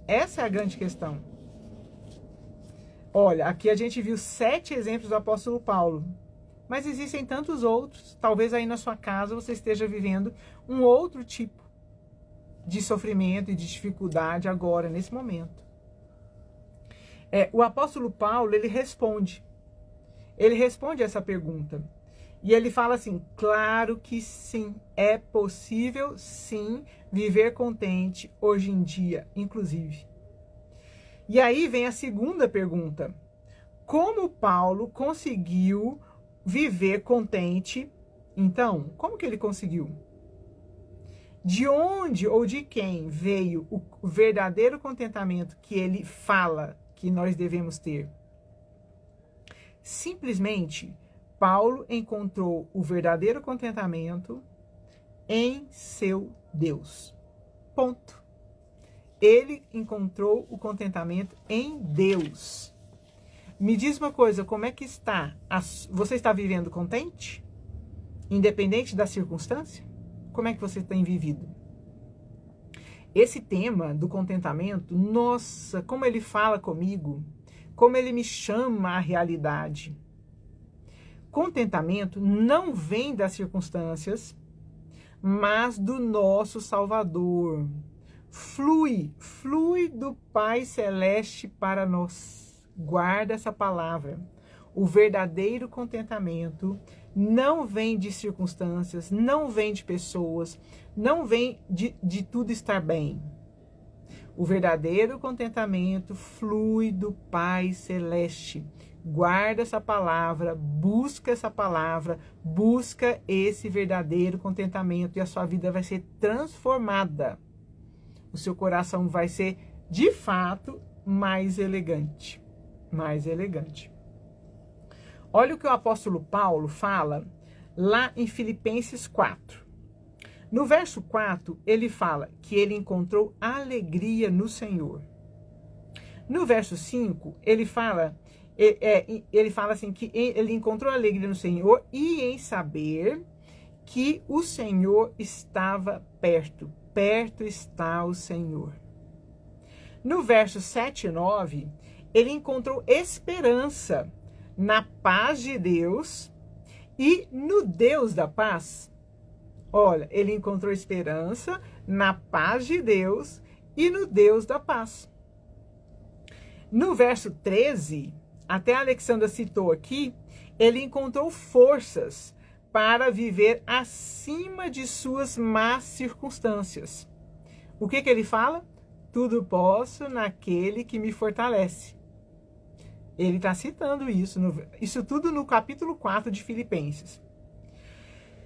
Essa é a grande questão. Olha, aqui a gente viu 7 exemplos do apóstolo Paulo, mas existem tantos outros. Talvez aí na sua casa você esteja vivendo um outro tipo de sofrimento e de dificuldade agora, nesse momento. O apóstolo Paulo, ele responde essa pergunta. E ele fala assim, claro que sim, é possível sim viver contente hoje em dia, inclusive. E aí vem a segunda pergunta. Como Paulo conseguiu viver contente? Então, como que ele conseguiu? De onde ou de quem veio o verdadeiro contentamento que ele fala que nós devemos ter? Simplesmente, Paulo encontrou o verdadeiro contentamento em seu Deus. Ponto. Ele encontrou o contentamento em Deus. Me diz uma coisa, como é que está? Você está vivendo contente? Independente da circunstância? Como é que você tem vivido? Esse tema do contentamento, nossa, como ele fala comigo, como ele me chama à realidade. Contentamento não vem das circunstâncias, mas do nosso Salvador. Flui do Pai Celeste para nós. Guarda essa palavra. O verdadeiro contentamento não vem de circunstâncias, não vem de pessoas, não vem de tudo estar bem. O verdadeiro contentamento flui do Pai Celeste. Guarda essa palavra, busca esse verdadeiro contentamento e a sua vida vai ser transformada. O seu coração vai ser, de fato, mais elegante. Mais elegante. Olha o que o apóstolo Paulo fala lá em Filipenses 4. No verso 4, ele fala que ele encontrou alegria no Senhor. No verso 5, ele fala assim que ele encontrou alegria no Senhor e em saber que o Senhor estava perto. Perto está o Senhor. No verso 7 e 9, ele encontrou esperança na paz de Deus e no Deus da paz. Olha, ele encontrou esperança na paz de Deus e no Deus da paz. No verso 13, até a Alexandra citou aqui, ele encontrou forças para viver acima de suas más circunstâncias. O que ele fala? Tudo posso naquele que me fortalece. Ele está citando isso tudo no capítulo 4 de Filipenses.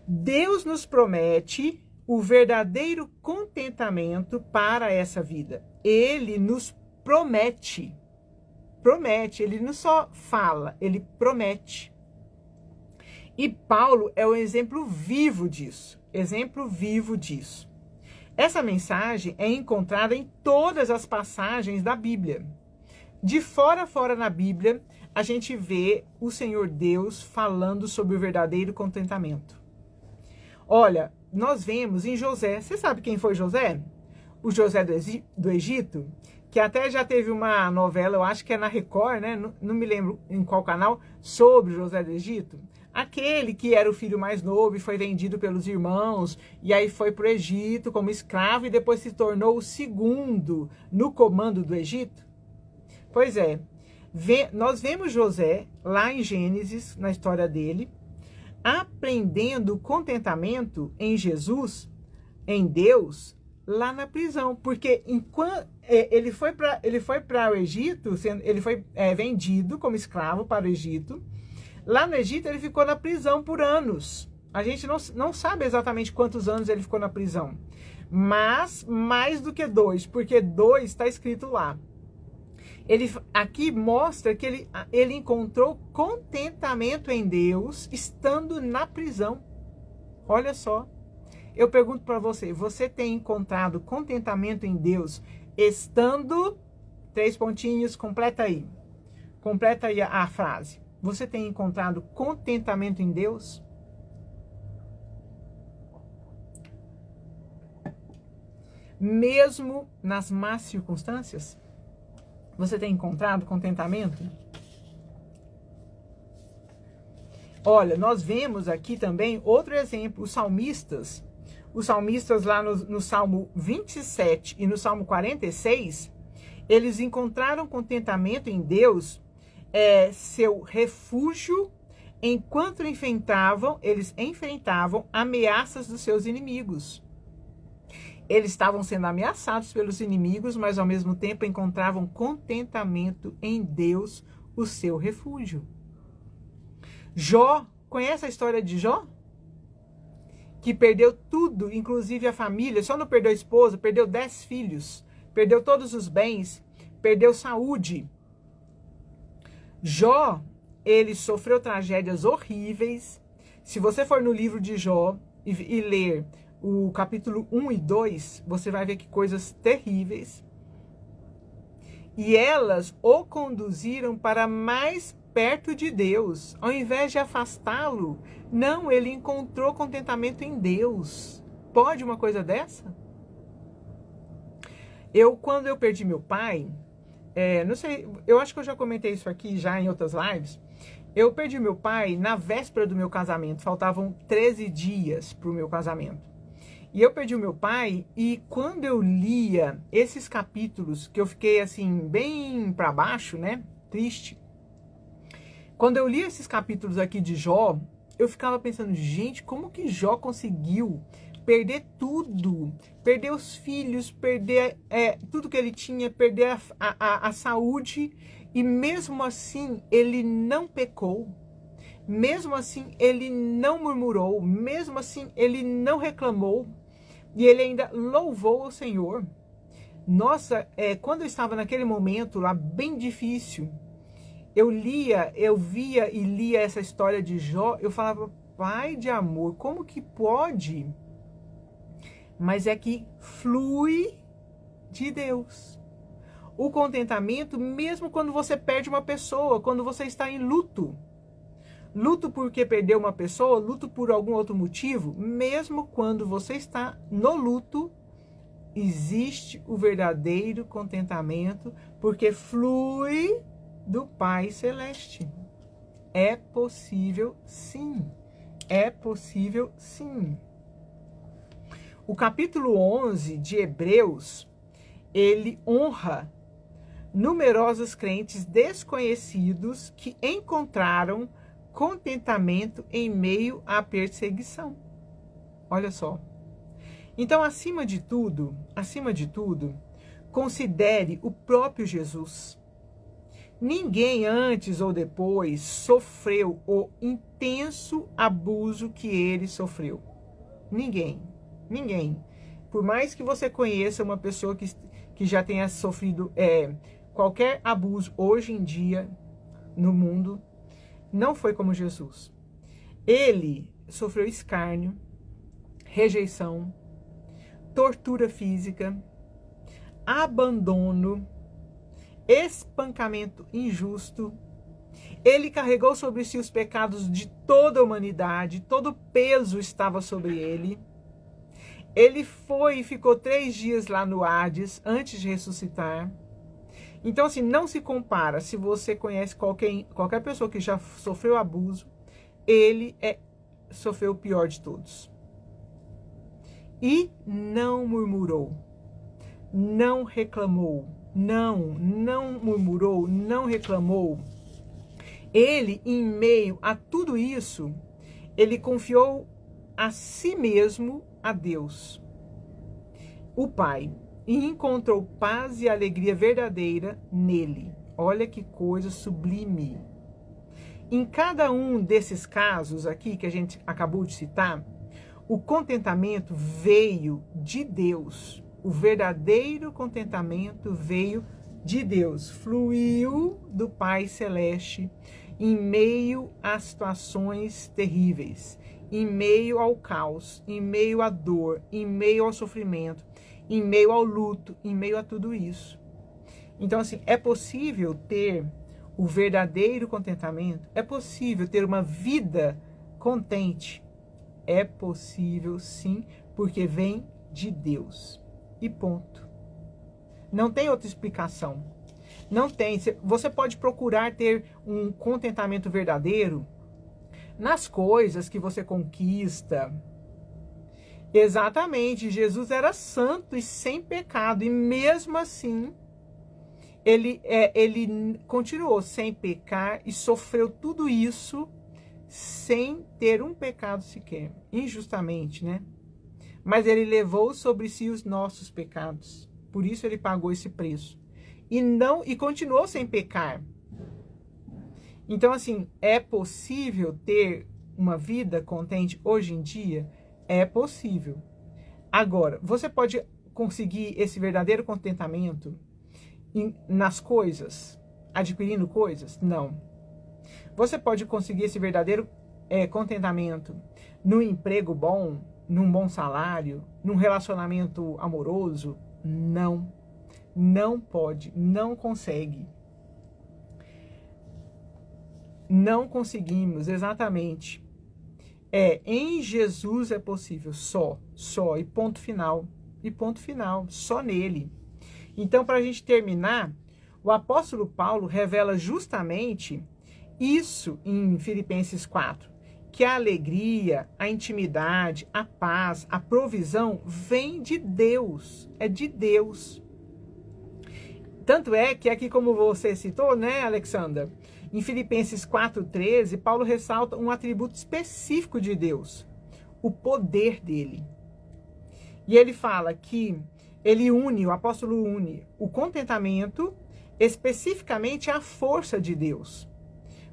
Deus nos promete o verdadeiro contentamento para essa vida. Ele nos promete. Promete, ele não só fala, ele promete. E Paulo é o exemplo vivo disso. Exemplo vivo disso. Essa mensagem é encontrada em todas as passagens da Bíblia. De fora a fora na Bíblia, a gente vê o Senhor Deus falando sobre o verdadeiro contentamento. Olha, nós vemos em José, você sabe quem foi José? O José do Egito, que até já teve uma novela, eu acho que é na Record, né? Não me lembro em qual canal, sobre José do Egito. Aquele que era o filho mais novo e foi vendido pelos irmãos, e aí foi para o Egito como escravo e depois se tornou o segundo no comando do Egito. Pois é, nós vemos José lá em Gênesis, na história dele, aprendendo contentamento em Jesus, em Deus, lá na prisão, porque enquanto ele foi para o Egito, ele foi vendido como escravo para o Egito. Lá no Egito ele ficou na prisão por anos. A gente não sabe exatamente quantos anos ele ficou na prisão, mas mais do que 2, porque 2 está escrito lá. Ele aqui mostra que ele encontrou contentamento em Deus estando na prisão. Olha só. Eu pergunto para você, você tem encontrado contentamento em Deus estando... 3 pontinhos, completa aí. Completa aí a frase. Você tem encontrado contentamento em Deus? Mesmo nas más circunstâncias? Você tem encontrado contentamento? Olha, nós vemos aqui também outro exemplo, os salmistas lá no Salmo 27 e no Salmo 46, eles encontraram contentamento em Deus, seu refúgio, enquanto eles enfrentavam ameaças dos seus inimigos. Eles estavam sendo ameaçados pelos inimigos, mas ao mesmo tempo encontravam contentamento em Deus, o seu refúgio. Jó, conhece a história de Jó? Que perdeu tudo, inclusive a família, só não perdeu a esposa, perdeu 10 filhos, perdeu todos os bens, perdeu saúde. Jó, ele sofreu tragédias horríveis. Se você for no livro de Jó e ler o capítulo 1 e 2, você vai ver que coisas terríveis. E elas o conduziram para mais perto de Deus. Ao invés de afastá-lo, não, ele encontrou contentamento em Deus. Pode uma coisa dessa? Quando eu perdi meu pai, não sei, eu acho que eu já comentei isso aqui já em outras lives. Eu perdi meu pai na véspera do meu casamento, faltavam 13 dias para o meu casamento. E eu perdi o meu pai, e quando eu lia esses capítulos, que eu fiquei assim, bem para baixo, né, triste. Quando eu li esses capítulos aqui de Jó, eu ficava pensando, gente, como que Jó conseguiu perder tudo? Perder os filhos, perder tudo que ele tinha, perder a saúde, e mesmo assim ele não pecou. Mesmo assim ele não murmurou, mesmo assim ele não reclamou, e ele ainda louvou o Senhor. Nossa, quando eu estava naquele momento lá bem difícil, eu via e lia essa história de Jó, eu falava, Pai de amor, como que pode? Mas é que flui de Deus. O contentamento, mesmo quando você perde uma pessoa, quando você está em luto. Luto porque perdeu uma pessoa, luto por algum outro motivo, mesmo quando você está no luto, existe o verdadeiro contentamento, porque flui do Pai Celeste. É possível, sim. É possível, sim. O capítulo 11 de Hebreus, ele honra numerosos crentes desconhecidos que encontraram contentamento em meio à perseguição. Olha só. Então, acima de tudo, considere o próprio Jesus. Ninguém antes ou depois sofreu o intenso abuso que ele sofreu. Ninguém. Por mais que você conheça uma pessoa que já tenha sofrido qualquer abuso hoje em dia no mundo, não foi como Jesus. Ele sofreu escárnio, rejeição, tortura física, abandono, espancamento injusto. Ele carregou sobre si os pecados de toda a humanidade, todo o peso estava sobre ele. Ele foi e ficou 3 dias lá no Hades antes de ressuscitar. Então, assim, não se compara. Se você conhece qualquer pessoa que já sofreu abuso, ele sofreu o pior de todos. E não murmurou, não reclamou, não murmurou, não reclamou. Ele, em meio a tudo isso, ele confiou a si mesmo a Deus, o Pai, e encontrou paz e alegria verdadeira nele. Olha que coisa sublime. Em cada um desses casos aqui que a gente acabou de citar, o contentamento veio de Deus. O verdadeiro contentamento veio de Deus. Fluiu do Pai Celeste em meio a situações terríveis, em meio ao caos, em meio à dor, em meio ao sofrimento, em meio ao luto, em meio a tudo isso. Então, assim, é possível ter o verdadeiro contentamento? É possível ter uma vida contente? É possível, sim, porque vem de Deus. E ponto. Não tem outra explicação. Não tem. Você pode procurar ter um contentamento verdadeiro nas coisas que você conquista. Exatamente, Jesus era santo e sem pecado, e mesmo assim, ele continuou sem pecar e sofreu tudo isso sem ter um pecado sequer, injustamente, né? Mas ele levou sobre si os nossos pecados, por isso ele pagou esse preço. E continuou sem pecar. Então, assim, é possível ter uma vida contente hoje em dia? É possível. Agora, você pode conseguir esse verdadeiro contentamento nas coisas, adquirindo coisas? Não. Você pode conseguir esse verdadeiro contentamento num emprego bom, num bom salário, num relacionamento amoroso? Não. Não pode, não consegue. Não conseguimos, exatamente. Em Jesus é possível, só, e ponto final, só nele. Então, para a gente terminar, o apóstolo Paulo revela justamente isso em Filipenses 4, que a alegria, a intimidade, a paz, a provisão vem de Deus, é de Deus. Tanto é que aqui, como você citou, né, Alexandra? Em Filipenses 4,13, Paulo ressalta um atributo específico de Deus, o poder dele. E ele fala que o apóstolo une o contentamento especificamente à força de Deus.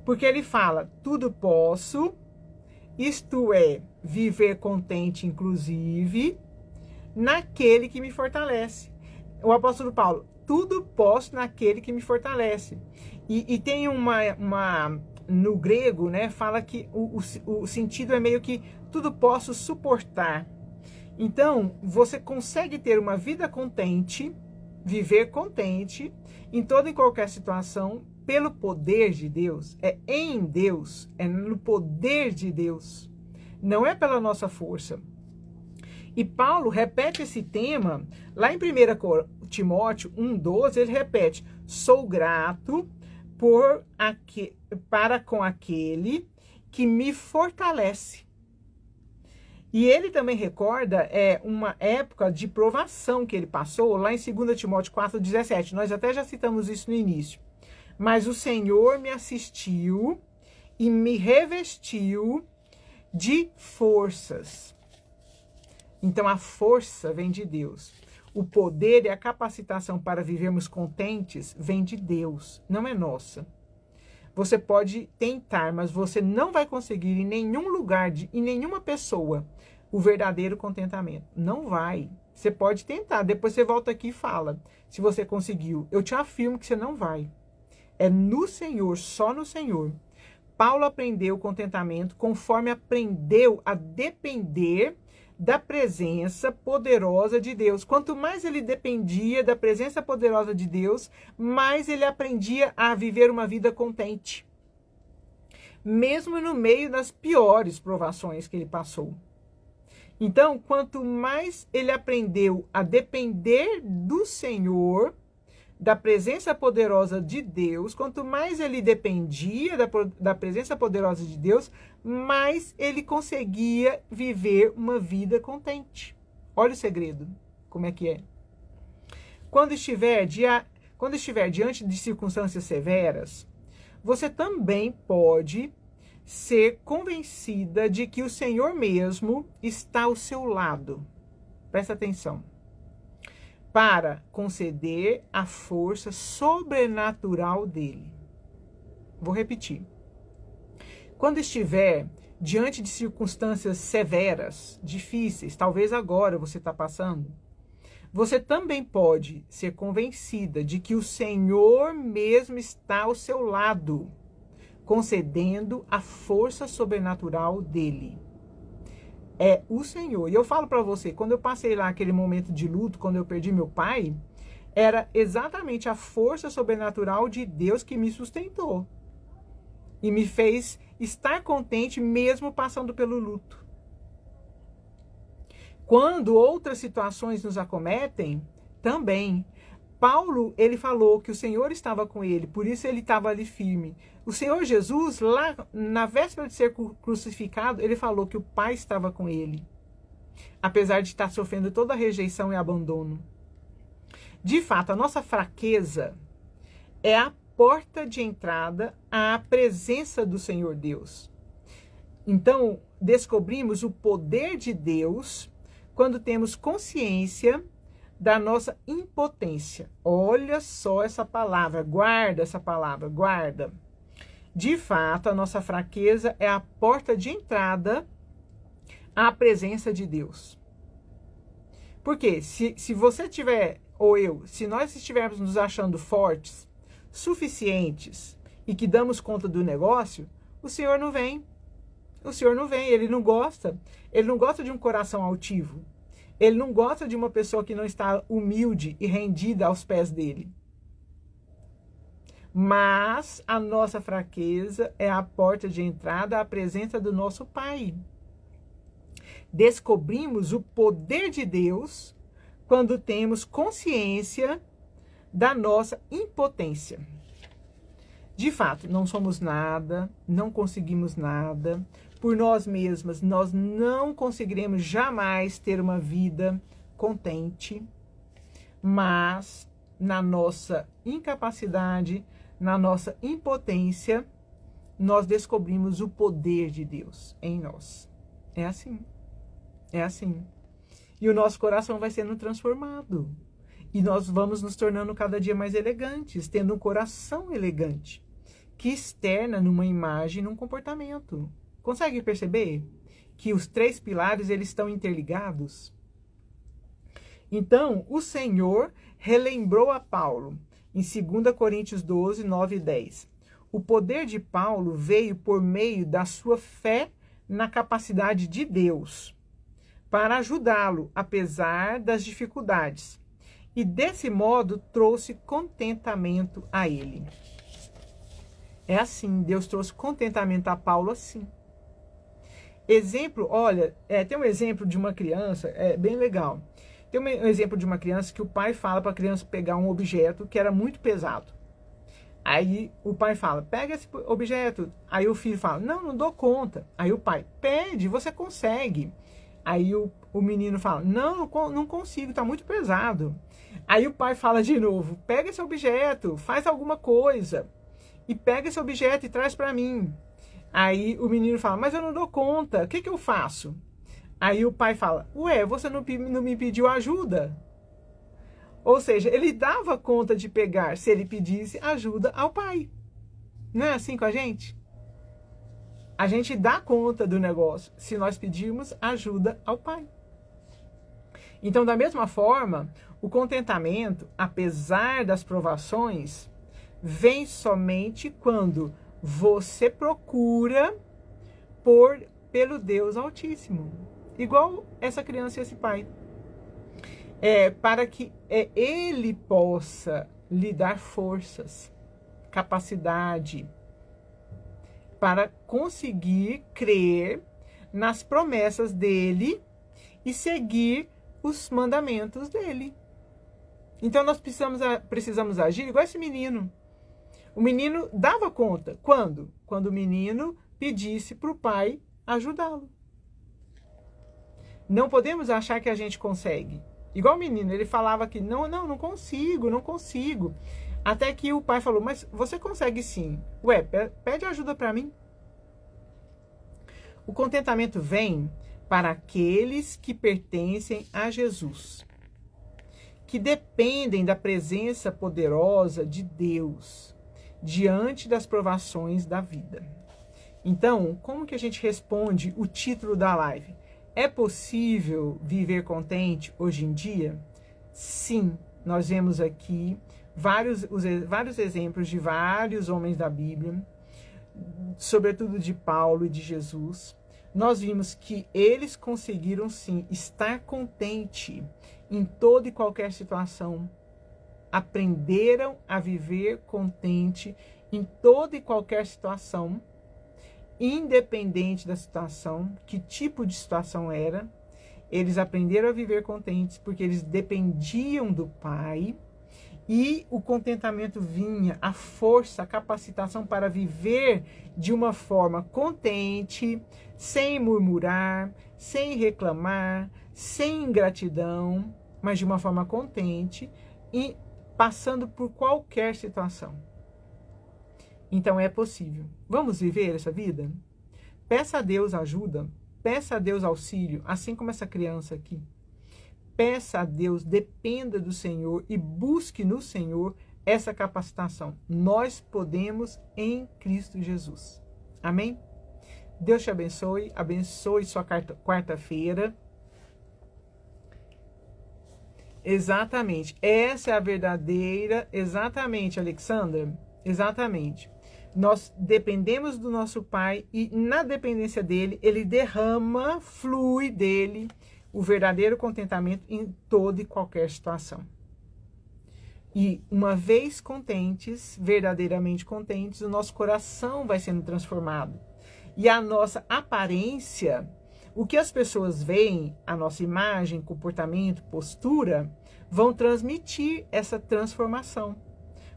Porque ele fala, tudo posso, isto é, viver contente, inclusive, naquele que me fortalece. O apóstolo Paulo, tudo posso naquele que me fortalece. E tem no grego, né, fala que o sentido é meio que tudo posso suportar. Então, você consegue ter uma vida contente, viver contente, em toda e qualquer situação, pelo poder de Deus. É em Deus, é no poder de Deus. Não é pela nossa força. E Paulo repete esse tema, lá em 1 Timóteo 1,12, ele repete, sou grato para com aquele que me fortalece. E ele também recorda uma época de provação que ele passou, lá em 2 Timóteo 4,17. Nós até já citamos isso no início. Mas o Senhor me assistiu e me revestiu de forças. Então a força vem de Deus. O poder e a capacitação para vivermos contentes vem de Deus, não é nossa. Você pode tentar, mas você não vai conseguir em nenhum lugar, em nenhuma pessoa, o verdadeiro contentamento. Não vai. Você pode tentar, depois você volta aqui e fala se você conseguiu. Eu te afirmo que você não vai. É no Senhor, só no Senhor. Paulo aprendeu o contentamento conforme aprendeu a depender da presença poderosa de Deus. Quanto mais ele dependia da presença poderosa de Deus, mais ele aprendia a viver uma vida contente. Mesmo no meio das piores provações que ele passou. Então, quanto mais ele aprendeu a depender do Senhor, da presença poderosa de Deus, quanto mais ele dependia da presença poderosa de Deus, mais ele conseguia viver uma vida contente. Olha o segredo, como é que é. Quando estiver diante de circunstâncias severas, você também pode ser convencida de que o Senhor mesmo está ao seu lado. Presta atenção. Para conceder a força sobrenatural dele. Vou repetir. Quando estiver diante de circunstâncias severas, difíceis, talvez agora você está passando, você também pode ser convencida de que o Senhor mesmo está ao seu lado, concedendo a força sobrenatural dele. É o Senhor. E eu falo para você, quando eu passei lá aquele momento de luto, quando eu perdi meu pai, era exatamente a força sobrenatural de Deus que me sustentou. E me fez estar contente mesmo passando pelo luto. Quando outras situações nos acometem, também. Paulo, ele falou que o Senhor estava com ele, por isso ele estava ali firme. O Senhor Jesus, lá na véspera de ser crucificado, ele falou que o Pai estava com ele, apesar de estar sofrendo toda a rejeição e abandono. De fato, a nossa fraqueza é a porta de entrada à presença do Senhor Deus. Então, descobrimos o poder de Deus quando temos consciência da nossa impotência. Olha só essa palavra, guarda essa palavra, guarda. De fato, a nossa fraqueza é a porta de entrada à presença de Deus. Porque se você tiver, ou eu, se nós estivermos nos achando fortes, suficientes e que damos conta do negócio, o Senhor não vem. O Senhor não vem, Ele não gosta. Ele não gosta de um coração altivo. Ele não gosta de uma pessoa que não está humilde e rendida aos pés dele. Mas a nossa fraqueza é a porta de entrada à presença do nosso Pai. Descobrimos o poder de Deus quando temos consciência da nossa impotência. De fato, não somos nada, não conseguimos nada. Por nós mesmas, nós não conseguiremos jamais ter uma vida contente, mas na nossa incapacidade, na nossa impotência, nós descobrimos o poder de Deus em nós. É assim. É assim. E o nosso coração vai sendo transformado. E nós vamos nos tornando cada dia mais elegantes, tendo um coração elegante, que externa numa imagem, num comportamento. Consegue perceber que os três pilares eles estão interligados? Então, o Senhor relembrou a Paulo, em 2 Coríntios 12, 9 e 10. O poder de Paulo veio por meio da sua fé na capacidade de Deus, para ajudá-lo, apesar das dificuldades. E desse modo trouxe contentamento a ele. É assim, Deus trouxe contentamento a Paulo assim. Exemplo, olha, tem um exemplo de uma criança, bem legal. Tem um exemplo de uma criança que o pai fala para a criança pegar um objeto que era muito pesado. Aí o pai fala, pega esse objeto. Aí o filho fala, não dou conta. Aí o pai, pede, você consegue. Aí o menino fala, não consigo, tá muito pesado. Aí o pai fala de novo, pega esse objeto, faz alguma coisa. E pega esse objeto e traz para mim. Aí o menino fala, mas eu não dou conta, o que eu faço? Aí o pai fala, ué, você não me pediu ajuda? Ou seja, ele dava conta de pegar se ele pedisse ajuda ao pai. Não é assim com a gente? A gente dá conta do negócio se nós pedirmos ajuda ao pai. Então, da mesma forma, o contentamento, apesar das provações, vem somente quando você procura pelo Deus Altíssimo. Igual essa criança e esse pai. Para que ele possa lhe dar forças, capacidade, para conseguir crer nas promessas dele e seguir os mandamentos dele. Então nós precisamos agir igual esse menino. O menino dava conta. Quando? Quando o menino pedisse para o pai ajudá-lo. Não podemos achar que a gente consegue. Igual o menino, ele falava que não consigo. Até que o pai falou, mas você consegue sim. Ué, pede ajuda para mim. O contentamento vem para aqueles que pertencem a Jesus, que dependem da presença poderosa de Deus diante das provações da vida. Então, como que a gente responde o título da live? É possível viver contente hoje em dia? Sim, nós vemos aqui vários exemplos de vários homens da Bíblia, sobretudo de Paulo e de Jesus. Nós vimos que eles conseguiram sim estar contente em toda e qualquer situação. Aprenderam a viver contente em toda e qualquer situação, independente da situação, que tipo de situação era. Eles aprenderam a viver contentes porque eles dependiam do Pai, e o contentamento vinha, a força, a capacitação para viver de uma forma contente, sem murmurar, sem reclamar, sem ingratidão, mas de uma forma contente e passando por qualquer situação. Então é possível. Vamos viver essa vida? Peça a Deus ajuda, peça a Deus auxílio, assim como essa criança aqui. Peça a Deus, dependa do Senhor e busque no Senhor essa capacitação. Nós podemos em Cristo Jesus. Amém? Deus te abençoe, abençoe sua quarta-feira. Exatamente, essa é a verdadeira, exatamente, Alexandra, exatamente. Nós dependemos do nosso Pai e na dependência dele, ele derrama, flui dele o verdadeiro contentamento em toda e qualquer situação. E uma vez contentes, verdadeiramente contentes, o nosso coração vai sendo transformado. E a nossa aparência, o que as pessoas veem, a nossa imagem, comportamento, postura, vão transmitir essa transformação.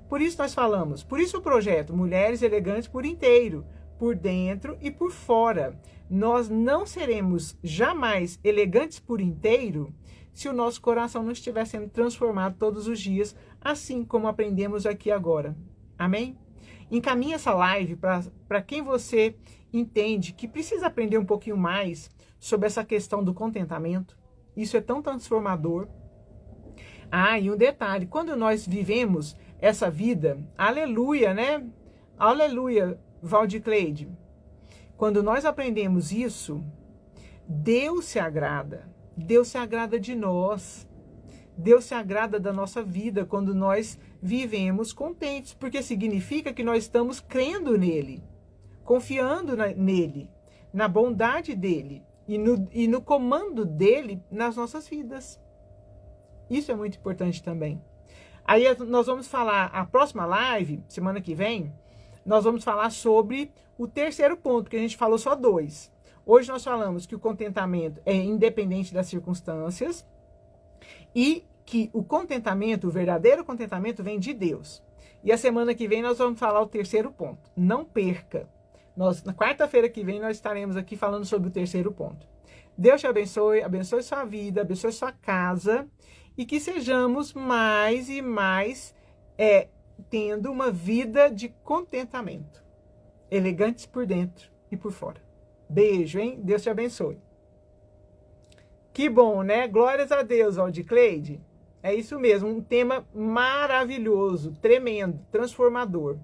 Por isso nós falamos, por isso o projeto Mulheres Elegantes por inteiro, por dentro e por fora. Nós não seremos jamais elegantes por inteiro se o nosso coração não estiver sendo transformado todos os dias, assim como aprendemos aqui agora. Amém? Encaminhe essa live para quem você entende que precisa aprender um pouquinho mais sobre essa questão do contentamento. Isso é tão transformador. E um detalhe, quando nós vivemos essa vida, aleluia, né? Aleluia, Valdicleide. Quando nós aprendemos isso, Deus se agrada de nós. Deus se agrada da nossa vida quando nós vivemos contentes, porque significa que nós estamos crendo nele, confiando nele, na bondade dele e no comando dele nas nossas vidas. Isso é muito importante também. Aí nós vamos falar, a próxima live, semana que vem, nós vamos falar sobre o terceiro ponto, que a gente falou só 2. Hoje nós falamos que o contentamento é independente das circunstâncias e que o contentamento, o verdadeiro contentamento, vem de Deus. E a semana que vem nós vamos falar o terceiro ponto. Não perca. Na quarta-feira que vem nós estaremos aqui falando sobre o terceiro ponto. Deus te abençoe, abençoe sua vida, abençoe sua casa e que sejamos mais e mais tendo uma vida de contentamento. Elegantes por dentro e por fora. Beijo, hein? Deus te abençoe. Que bom, né? Glórias a Deus, Aldicleide. É isso mesmo, um tema maravilhoso, tremendo, transformador.